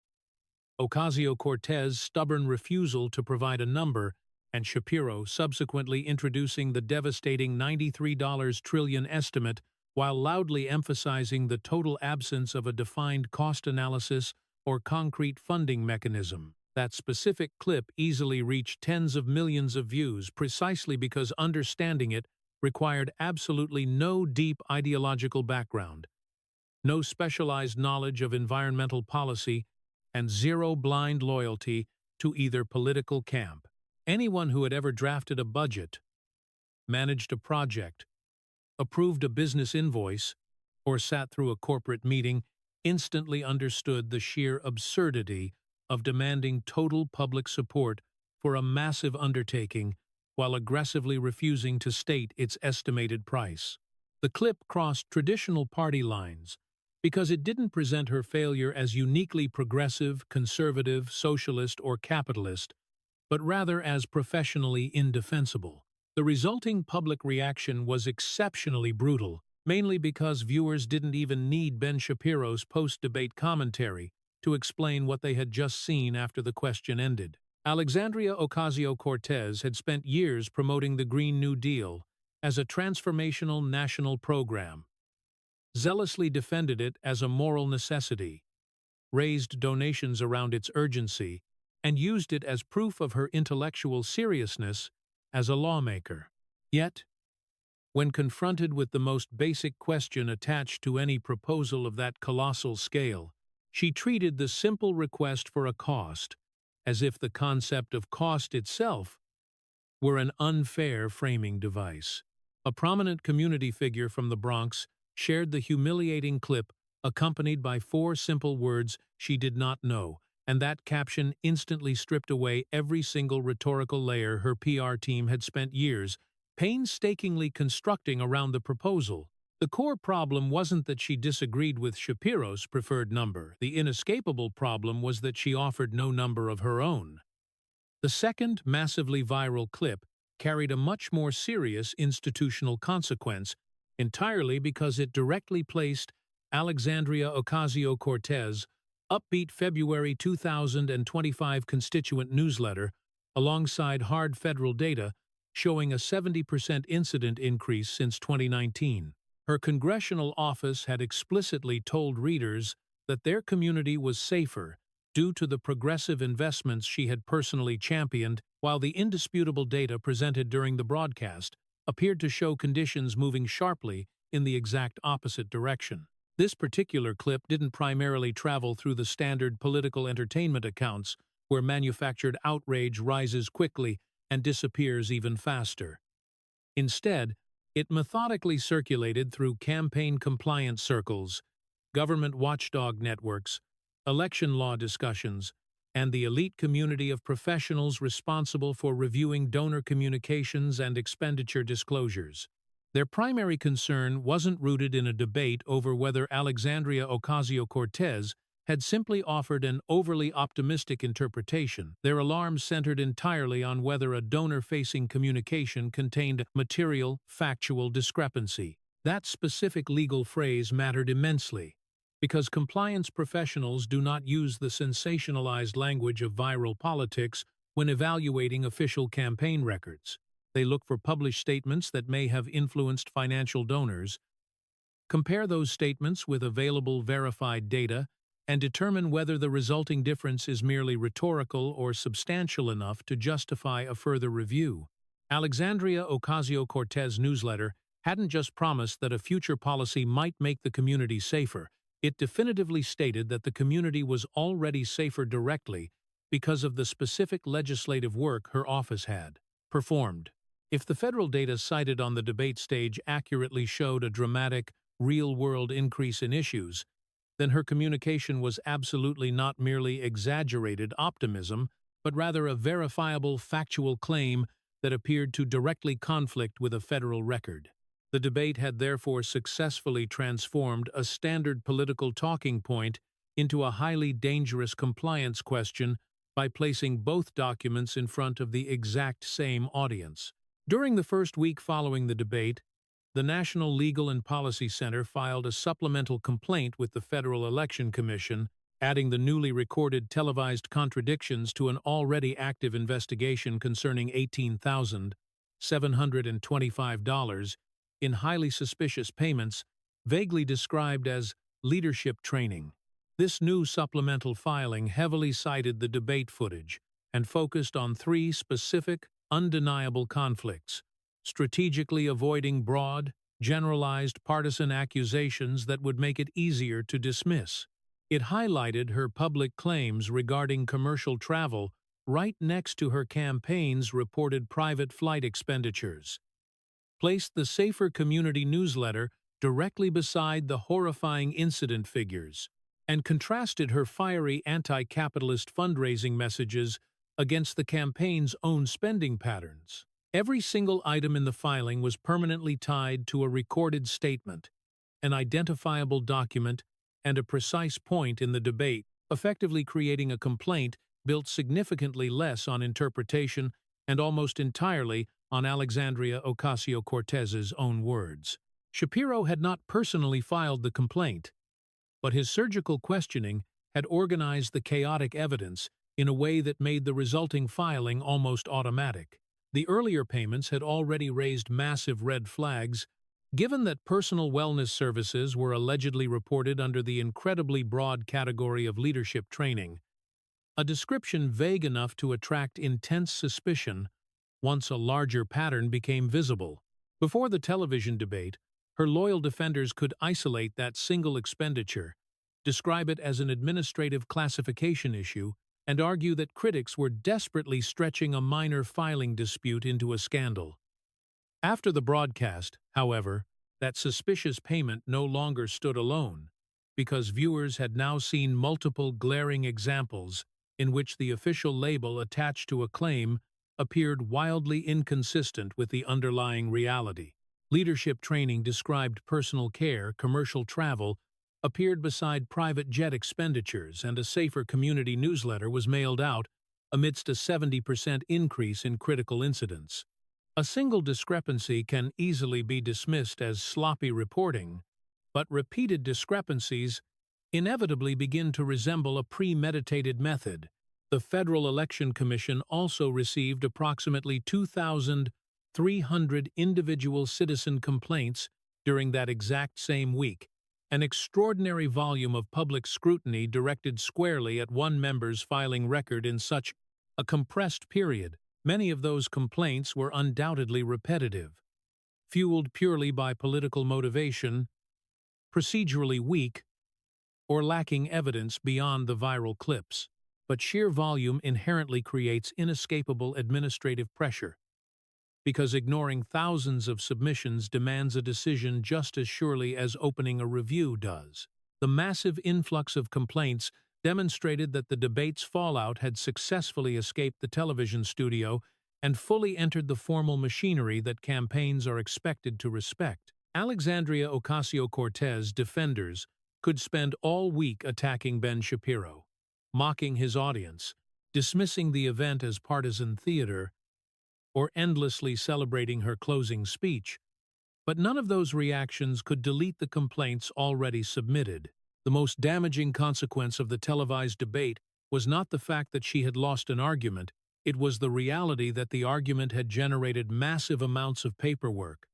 Ocasio-Cortez's stubborn refusal to provide a number, and Shapiro subsequently introducing the devastating $93 trillion estimate while loudly emphasizing the total absence of a defined cost analysis or concrete funding mechanism. That specific clip easily reached tens of millions of views precisely because understanding it required absolutely no deep ideological background, no specialized knowledge of environmental policy, and zero blind loyalty to either political camp. Anyone who had ever drafted a budget, managed a project, approved a business invoice, or sat through a corporate meeting instantly understood the sheer absurdity of demanding total public support for a massive undertaking while aggressively refusing to state its estimated price. The clip crossed traditional party lines because it didn't present her failure as uniquely progressive, conservative, socialist, or capitalist, but rather as professionally indefensible. The resulting public reaction was exceptionally brutal, mainly because viewers didn't even need Ben Shapiro's post-debate commentary to explain what they had just seen after the question ended. Alexandria Ocasio-Cortez had spent years promoting the Green New Deal as a transformational national program, zealously defended it as a moral necessity, raised donations around its urgency, and used it as proof of her intellectual seriousness as a lawmaker. Yet, when confronted with the most basic question attached to any proposal of that colossal scale, she treated the simple request for a cost as if the concept of cost itself were an unfair framing device. A prominent community figure from the Bronx shared the humiliating clip accompanied by 4 simple words she did not know, and that caption instantly stripped away every single rhetorical layer her PR team had spent years painstakingly constructing around the proposal. The core problem wasn't that she disagreed with Shapiro's preferred number. The inescapable problem was that she offered no number of her own. The second massively viral clip carried a much more serious institutional consequence, entirely because it directly placed Alexandria Ocasio-Cortez upbeat February 2025 constituent newsletter alongside hard federal data showing a 70% incident increase since 2019. Her congressional office had explicitly told readers that their community was safer due to the progressive investments she had personally championed, while the indisputable data presented during the broadcast appeared to show conditions moving sharply in the exact opposite direction. This particular clip didn't primarily travel through the standard political entertainment accounts where manufactured outrage rises quickly and disappears even faster. Instead, it methodically circulated through campaign compliance circles, government watchdog networks, election law discussions, and the elite community of professionals responsible for reviewing donor communications and expenditure disclosures. Their primary concern wasn't rooted in a debate over whether Alexandria Ocasio-Cortez had simply offered an overly optimistic interpretation. Their alarms centered entirely on whether a donor-facing communication contained material, factual discrepancy. That specific legal phrase mattered immensely, because compliance professionals do not use the sensationalized language of viral politics when evaluating official campaign records. They look for published statements that may have influenced financial donors, compare those statements with available verified data, and determine whether the resulting difference is merely rhetorical or substantial enough to justify a further review. Alexandria Ocasio-Cortez newsletter hadn't just promised that a future policy might make the community safer, it definitively stated that the community was already safer directly because of the specific legislative work her office had performed. If the federal data cited on the debate stage accurately showed a dramatic real-world increase in issues, then her communication was absolutely not merely exaggerated optimism, but rather a verifiable factual claim that appeared to directly conflict with a federal record. The debate had therefore successfully transformed a standard political talking point into a highly dangerous compliance question by placing both documents in front of the exact same audience. During the first week following the debate, the National Legal and Policy Center filed a supplemental complaint with the Federal Election Commission, adding the newly recorded televised contradictions to an already active investigation concerning $18,725 in highly suspicious payments, vaguely described as leadership training. This new supplemental filing heavily cited the debate footage and focused on three specific, undeniable conflicts, strategically avoiding broad, generalized partisan accusations that would make it easier to dismiss. It highlighted her public claims regarding commercial travel right next to her campaign's reported private flight expenditures, placed the Safer Community newsletter directly beside the horrifying incident figures, and contrasted her fiery anti-capitalist fundraising messages against the campaign's own spending patterns. Every single item in the filing was permanently tied to a recorded statement, an identifiable document, and a precise point in the debate, effectively creating a complaint built significantly less on interpretation and almost entirely on Alexandria Ocasio-Cortez's own words. Shapiro had not personally filed the complaint, but his surgical questioning had organized the chaotic evidence in a way that made the resulting filing almost automatic. The earlier payments had already raised massive red flags, given that personal wellness services were allegedly reported under the incredibly broad category of leadership training, a description vague enough to attract intense suspicion once a larger pattern became visible. Before the television debate, her loyal defenders could isolate that single expenditure, describe it as an administrative classification issue, and argue that critics were desperately stretching a minor filing dispute into a scandal. After the broadcast, however, that suspicious payment no longer stood alone, because viewers had now seen multiple glaring examples in which the official label attached to a claim appeared wildly inconsistent with the underlying reality. Leadership training described personal care, commercial travel, appeared beside private jet expenditures, and a Safer Community newsletter was mailed out amidst a 70% increase in critical incidents. A single discrepancy can easily be dismissed as sloppy reporting, but repeated discrepancies inevitably begin to resemble a premeditated method. The Federal Election Commission also received approximately 2,300 individual citizen complaints during that exact same week, an extraordinary volume of public scrutiny directed squarely at one member's filing record in such a compressed period. Many of those complaints were undoubtedly repetitive, fueled purely by political motivation, procedurally weak, or lacking evidence beyond the viral clips. But sheer volume inherently creates inescapable administrative pressure, because ignoring thousands of submissions demands a decision just as surely as opening a review does. The massive influx of complaints demonstrated that the debate's fallout had successfully escaped the television studio and fully entered the formal machinery that campaigns are expected to respect. Alexandria Ocasio-Cortez defenders could spend all week attacking Ben Shapiro, mocking his audience, dismissing the event as partisan theater, or endlessly celebrating her closing speech, but none of those reactions could delete the complaints already submitted. The most damaging consequence of the televised debate was not the fact that she had lost an argument, it was the reality that the argument had generated massive amounts of paperwork.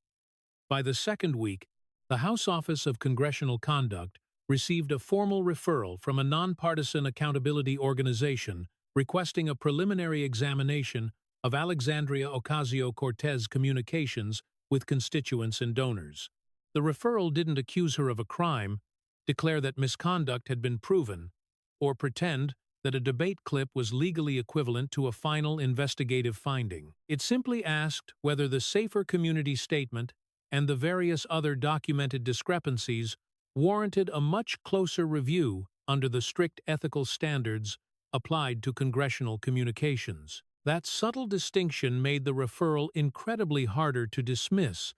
By the second week, the House Office of Congressional Conduct received a formal referral from a nonpartisan accountability organization requesting a preliminary examination of Alexandria Ocasio-Cortez communications with constituents and donors. The referral didn't accuse her of a crime, declare that misconduct had been proven, or pretend that a debate clip was legally equivalent to a final investigative finding. It simply asked whether the Safer Community statement and the various other documented discrepancies warranted a much closer review under the strict ethical standards applied to congressional communications. That subtle distinction made the referral incredibly harder to dismiss,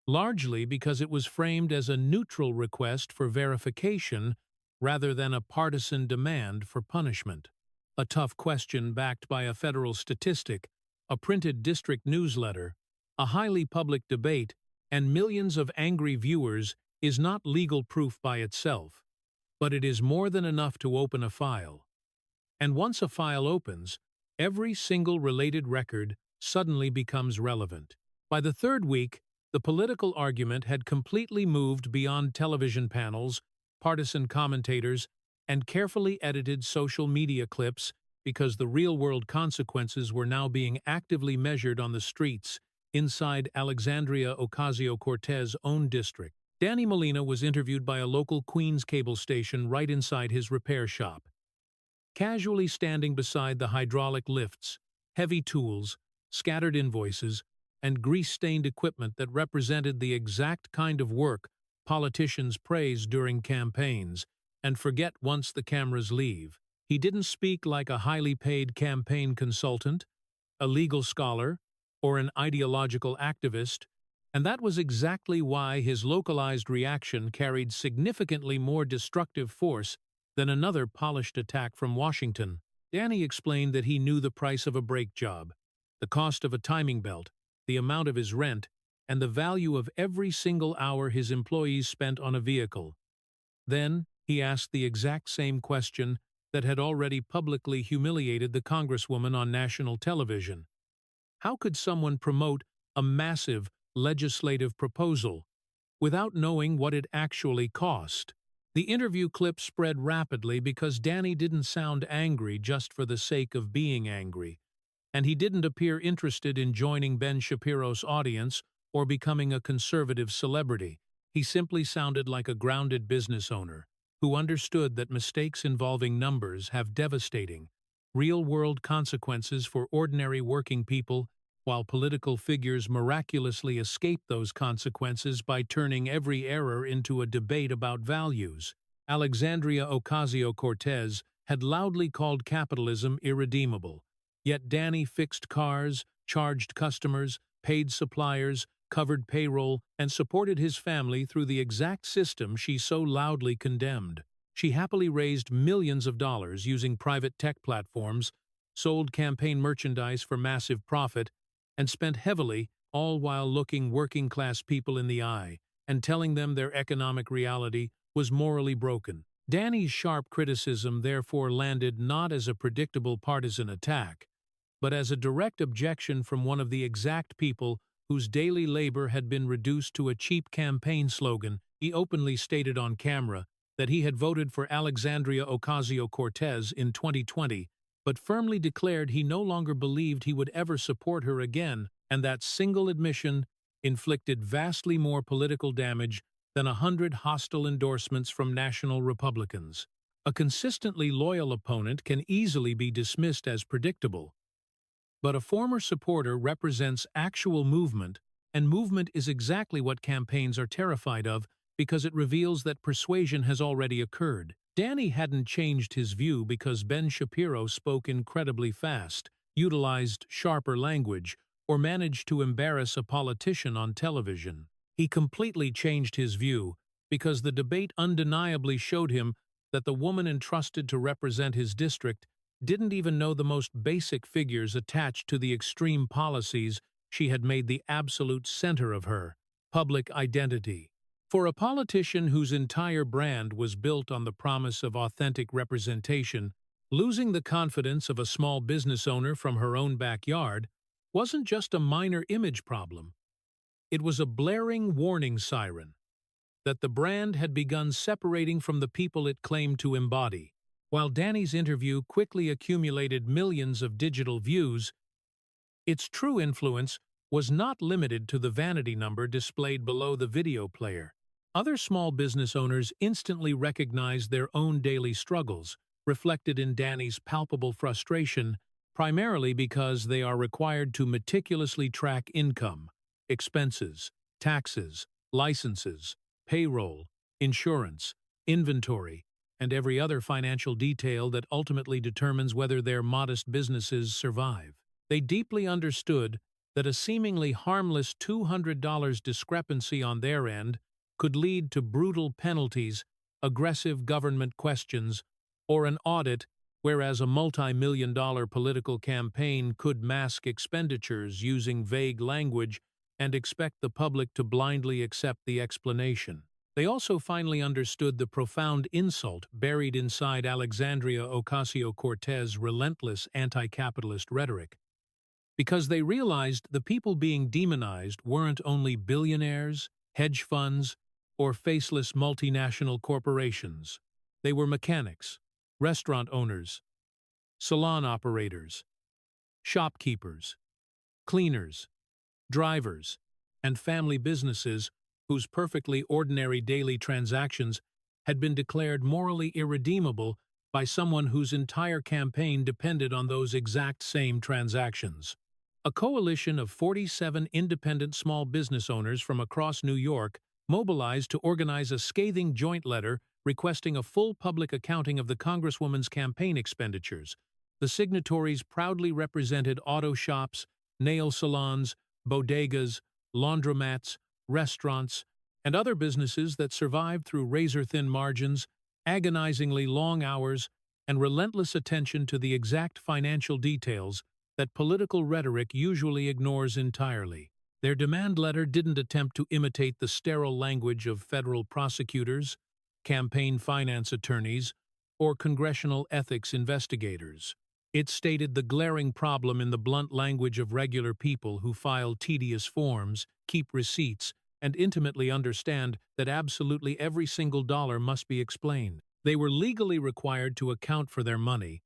largely because it was framed as a neutral request for verification rather than a partisan demand for punishment. A tough question backed by a federal statistic, a printed district newsletter, a highly public debate, and millions of angry viewers is not legal proof by itself, but it is more than enough to open a file. And once a file opens, every single related record suddenly becomes relevant. By the third week, the political argument had completely moved beyond television panels, partisan commentators, and carefully edited social media clips because the real-world consequences were now being actively measured on the streets inside Alexandria Ocasio-Cortez' own district. Danny Molina was interviewed by a local Queens cable station right inside his repair shop. Casually standing beside the hydraulic lifts, heavy tools, scattered invoices, and grease-stained equipment that represented the exact kind of work politicians praise during campaigns and forget once the cameras leave. He didn't speak like a highly paid campaign consultant, a legal scholar, or an ideological activist, and that was exactly why his localized reaction carried significantly more destructive force than another polished attack from Washington. Danny explained that he knew the price of a brake job, the cost of a timing belt, the amount of his rent, and the value of every single hour his employees spent on a vehicle. Then, he asked the exact same question that had already publicly humiliated the Congresswoman on national television. How could someone promote a massive legislative proposal without knowing what it actually cost? The interview clip spread rapidly because Danny didn't sound angry just for the sake of being angry, and he didn't appear interested in joining Ben Shapiro's audience or becoming a conservative celebrity. He simply sounded like a grounded business owner who understood that mistakes involving numbers have devastating, real-world consequences for ordinary working people, while political figures miraculously escape those consequences by turning every error into a debate about values. Alexandria Ocasio-Cortez had loudly called capitalism irredeemable, yet Danny fixed cars, charged customers, paid suppliers, covered payroll, and supported his family through the exact system she so loudly condemned. She happily raised millions of dollars using private tech platforms, sold campaign merchandise for massive profit, and spent heavily, all while looking working-class people in the eye and telling them their economic reality was morally broken. Danny's sharp criticism therefore landed not as a predictable partisan attack, but as a direct objection from one of the exact people whose daily labor had been reduced to a cheap campaign slogan. He openly stated on camera that he had voted for Alexandria Ocasio-Cortez in 2020, but firmly declared he no longer believed he would ever support her again, and that single admission inflicted vastly more political damage than 100 hostile endorsements from national Republicans. A consistently loyal opponent can easily be dismissed as predictable, but a former supporter represents actual movement, and movement is exactly what campaigns are terrified of because it reveals that persuasion has already occurred. Danny hadn't changed his view because Ben Shapiro spoke incredibly fast, utilized sharper language, or managed to embarrass a politician on television. He completely changed his view because the debate undeniably showed him that the woman entrusted to represent his district didn't even know the most basic figures attached to the extreme policies she had made the absolute center of her public identity. For a politician whose entire brand was built on the promise of authentic representation, losing the confidence of a small business owner from her own backyard wasn't just a minor image problem. It was a blaring warning siren that the brand had begun separating from the people it claimed to embody. While Danny's interview quickly accumulated millions of digital views, its true influence was not limited to the vanity number displayed below the video player. Other small business owners instantly recognized their own daily struggles, reflected in Danny's palpable frustration, primarily because they are required to meticulously track income, expenses, taxes, licenses, payroll, insurance, inventory, and every other financial detail that ultimately determines whether their modest businesses survive. They deeply understood that a seemingly harmless $200 discrepancy on their end could lead to brutal penalties, aggressive government questions, or an audit, whereas a multi-million-dollar political campaign could mask expenditures using vague language and expect the public to blindly accept the explanation. They also finally understood the profound insult buried inside Alexandria Ocasio-Cortez's relentless anti-capitalist rhetoric, because they realized the people being demonized weren't only billionaires, hedge funds, or faceless multinational corporations. They were mechanics, restaurant owners, salon operators, shopkeepers, cleaners, drivers, and family businesses whose perfectly ordinary daily transactions had been declared morally irredeemable by someone whose entire campaign depended on those exact same transactions. A coalition of 47 independent small business owners from across New York mobilized to organize a scathing joint letter requesting a full public accounting of the Congresswoman's campaign expenditures. The signatories proudly represented auto shops, nail salons, bodegas, laundromats, restaurants, and other businesses that survived through razor-thin margins, agonizingly long hours, and relentless attention to the exact financial details that political rhetoric usually ignores entirely. Their demand letter didn't attempt to imitate the sterile language of federal prosecutors, campaign finance attorneys, or congressional ethics investigators. It stated the glaring problem in the blunt language of regular people who file tedious forms, keep receipts, and intimately understand that absolutely every single dollar must be explained. They were legally required to account for their money.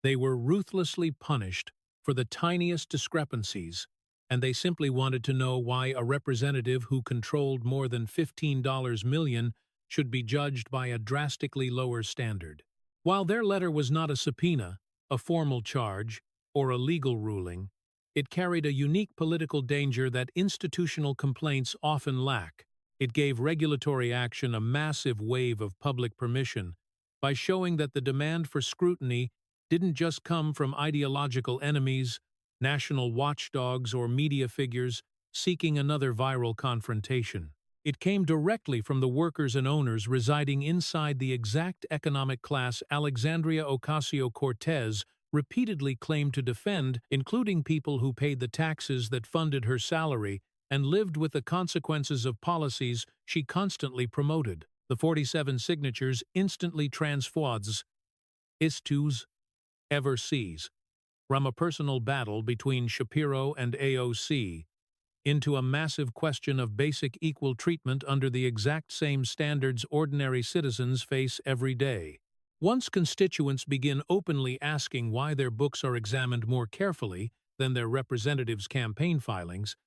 They were ruthlessly punished for the tiniest discrepancies, and they simply wanted to know why a representative who controlled more than $15 million should be judged by a drastically lower standard. While their letter was not a subpoena, a formal charge, or a legal ruling, it carried a unique political danger that institutional complaints often lack. It gave regulatory action a massive wave of public permission by showing that the demand for scrutiny didn't just come from ideological enemies, national watchdogs, or media figures seeking another viral confrontation. It came directly from the workers and owners residing inside the exact economic class Alexandria Ocasio-Cortez repeatedly claimed to defend, including people who paid the taxes that funded her salary and lived with the consequences of policies she constantly promoted. The 47 signatures instantly transforms issues ever sees from a personal battle between Shapiro and AOC into a massive question of basic equal treatment under the exact same standards ordinary citizens face every day. Once constituents begin openly asking why their books are examined more carefully than their representatives' campaign filings,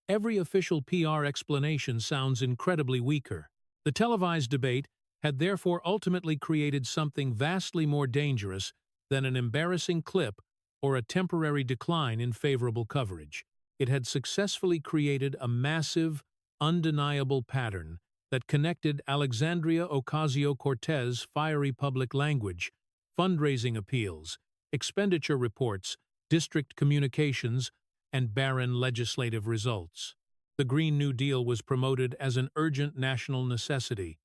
every official PR explanation sounds incredibly weaker. The televised debate had therefore ultimately created something vastly more dangerous than an embarrassing clip or a temporary decline in favorable coverage. It had successfully created a massive, undeniable pattern that connected Alexandria Ocasio-Cortez's fiery public language, fundraising appeals, expenditure reports, district communications, and barren legislative results. The Green New Deal was promoted as an urgent national necessity,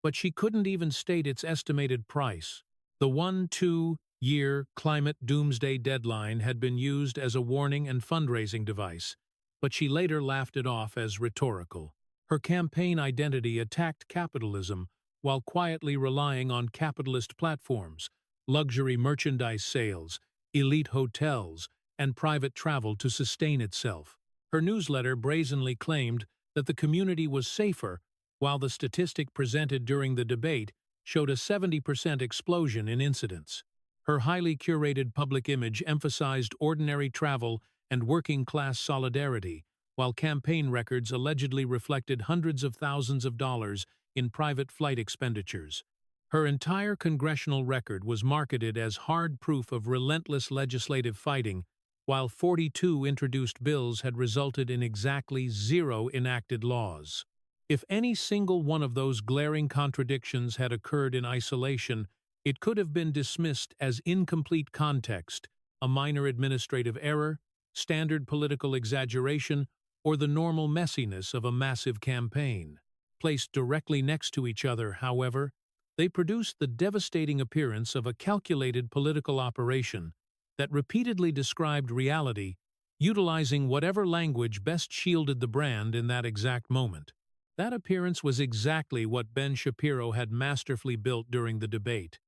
but she couldn't even state its estimated price. The 1-2-year climate doomsday deadline had been used as a warning and fundraising device, but she later laughed it off as rhetorical. Her campaign identity attacked capitalism while quietly relying on capitalist platforms, luxury merchandise sales, elite hotels, and private travel to sustain itself. Her newsletter brazenly claimed that the community was safer, while the statistic presented during the debate showed a 70% explosion in incidents. Her highly curated public image emphasized ordinary travel and working-class solidarity, while campaign records allegedly reflected hundreds of thousands of dollars in private flight expenditures. Her entire congressional record was marketed as hard proof of relentless legislative fighting, while 42 introduced bills had resulted in exactly 0 enacted laws. If any single one of those glaring contradictions had occurred in isolation, it could have been dismissed as incomplete context, a minor administrative error, standard political exaggeration, or the normal messiness of a massive campaign. Placed directly next to each other, however, they produced the devastating appearance of a calculated political operation that repeatedly described reality, utilizing whatever language best shielded the brand in that exact moment. That appearance was exactly what Ben Shapiro had masterfully built during the debate.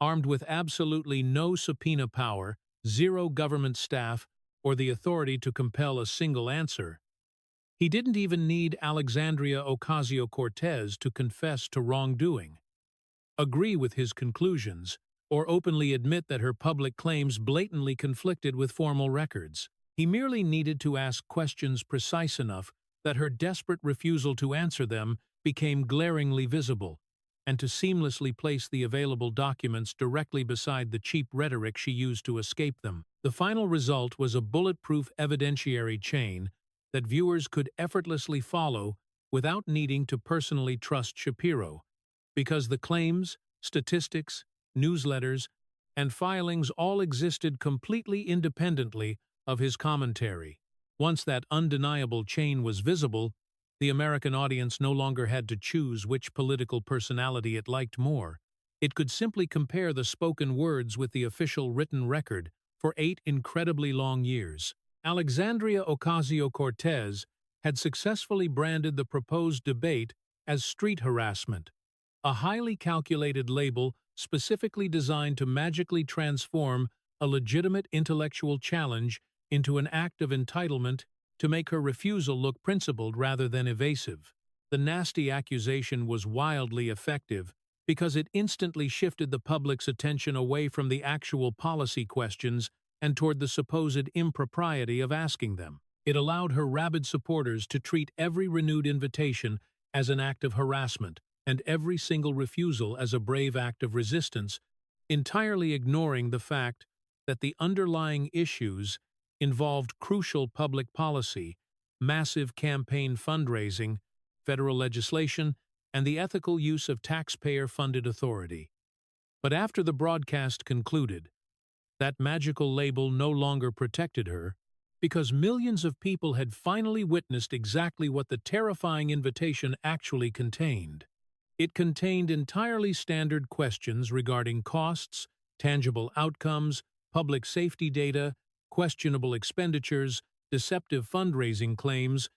Armed with absolutely no subpoena power, 0 government staff, or the authority to compel a single answer, he didn't even need Alexandria Ocasio-Cortez to confess to wrongdoing, agree with his conclusions, or openly admit that her public claims blatantly conflicted with formal records. He merely needed to ask questions precise enough that her desperate refusal to answer them became glaringly visible, and to seamlessly place the available documents directly beside the cheap rhetoric she used to escape them. The final result was a bulletproof evidentiary chain that viewers could effortlessly follow without needing to personally trust Shapiro, because the claims, statistics, newsletters, and filings all existed completely independently of his commentary. Once that undeniable chain was visible, the American audience no longer had to choose which political personality it liked more. It could simply compare the spoken words with the official written record for 8 incredibly long years. Alexandria Ocasio-Cortez had successfully branded the proposed debate as street harassment, a highly calculated label specifically designed to magically transform a legitimate intellectual challenge into an act of entitlement to make her refusal look principled rather than evasive. The nasty accusation was wildly effective because it instantly shifted the public's attention away from the actual policy questions and toward the supposed impropriety of asking them. It allowed her rabid supporters to treat every renewed invitation as an act of harassment and every single refusal as a brave act of resistance, entirely ignoring the fact that the underlying issues involved crucial public policy, massive campaign fundraising, federal legislation, and the ethical use of taxpayer-funded authority. But after the broadcast concluded, that magical label no longer protected her, because millions of people had finally witnessed exactly what the terrifying invitation actually contained. It contained entirely standard questions regarding costs, tangible outcomes, public safety data, questionable expenditures, deceptive fundraising claims,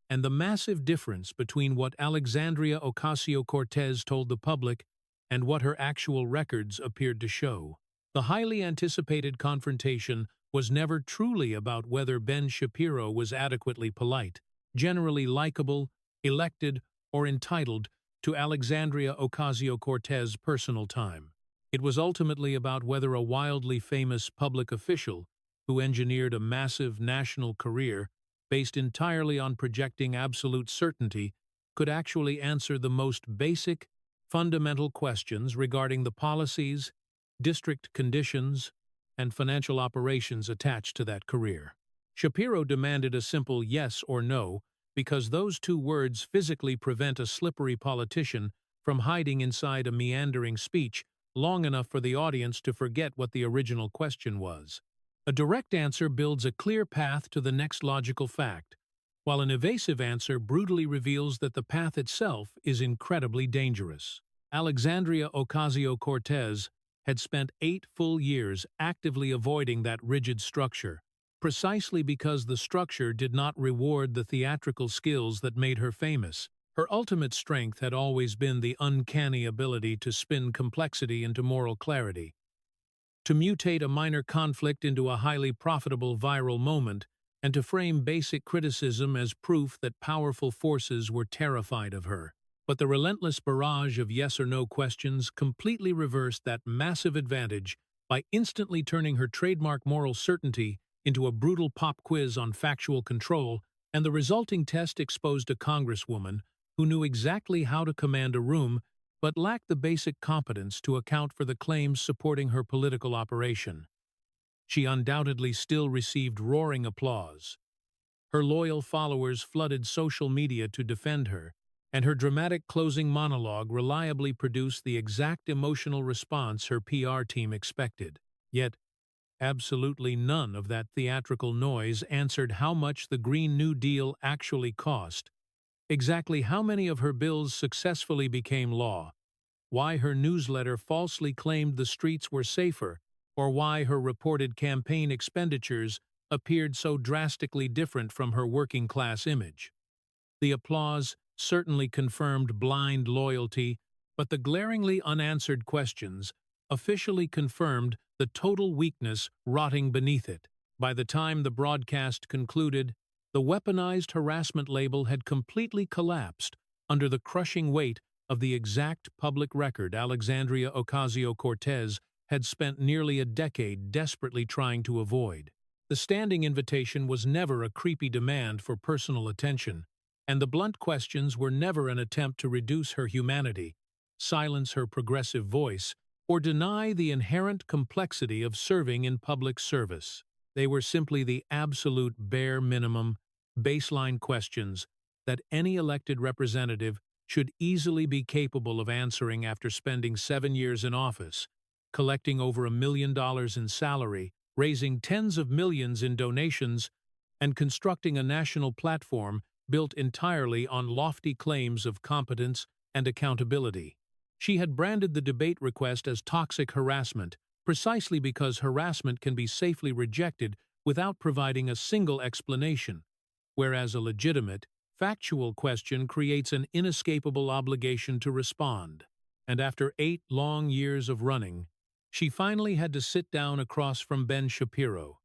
and the massive difference between what Alexandria Ocasio-Cortez told the public and what her actual records appeared to show. The highly anticipated confrontation was never truly about whether Ben Shapiro was adequately polite, generally likable, elected, or entitled to Alexandria Ocasio-Cortez's personal time. It was ultimately about whether a wildly famous public official who engineered a massive national career based entirely on projecting absolute certainty could actually answer the most basic, fundamental questions regarding the policies, district conditions, and financial operations attached to that career. Shapiro demanded a simple yes or no because those two words physically prevent a slippery politician from hiding inside a meandering speech long enough for the audience to forget what the original question was. A direct answer builds a clear path to the next logical fact, while an evasive answer brutally reveals that the path itself is incredibly dangerous. Alexandria Ocasio-Cortez had spent 8 full years actively avoiding that rigid structure, precisely because the structure did not reward the theatrical skills that made her famous. Her ultimate strength had always been the uncanny ability to spin complexity into moral clarity, to mutate a minor conflict into a highly profitable viral moment, and to frame basic criticism as proof that powerful forces were terrified of her. But the relentless barrage of yes or no questions completely reversed that massive advantage by instantly turning her trademark moral certainty into a brutal pop quiz on factual control, and the resulting test exposed a congresswoman who knew exactly how to command a room but lacked the basic competence to account for the claims supporting her political operation. she undoubtedly still received roaring applause. Her loyal followers flooded social media to defend her, and her dramatic closing monologue reliably produced the exact emotional response her PR team expected. Yet, absolutely none of that theatrical noise answered how much the Green New Deal actually cost, exactly how many of her bills successfully became law, why her newsletter falsely claimed the streets were safer, or why her reported campaign expenditures appeared so drastically different from her working-class image. The applause certainly confirmed blind loyalty, but the glaringly unanswered questions officially confirmed the total weakness rotting beneath it. By the time the broadcast concluded, the weaponized harassment label had completely collapsed under the crushing weight of the exact public record Alexandria Ocasio-Cortez had spent nearly a decade desperately trying to avoid. The standing invitation was never a creepy demand for personal attention, and the blunt questions were never an attempt to reduce her humanity, silence her progressive voice, or deny the inherent complexity of serving in public service. They were simply the absolute bare minimum, baseline questions that any elected representative should easily be capable of answering after spending 7 years in office, collecting over $1 million in salary, raising tens of millions in donations, and constructing a national platform built entirely on lofty claims of competence and accountability. She had branded the debate request as toxic harassment, precisely because harassment can be safely rejected without providing a single explanation, whereas a legitimate, factual question creates an inescapable obligation to respond. And after 8 long years of running, she finally had to sit down across from Ben Shapiro,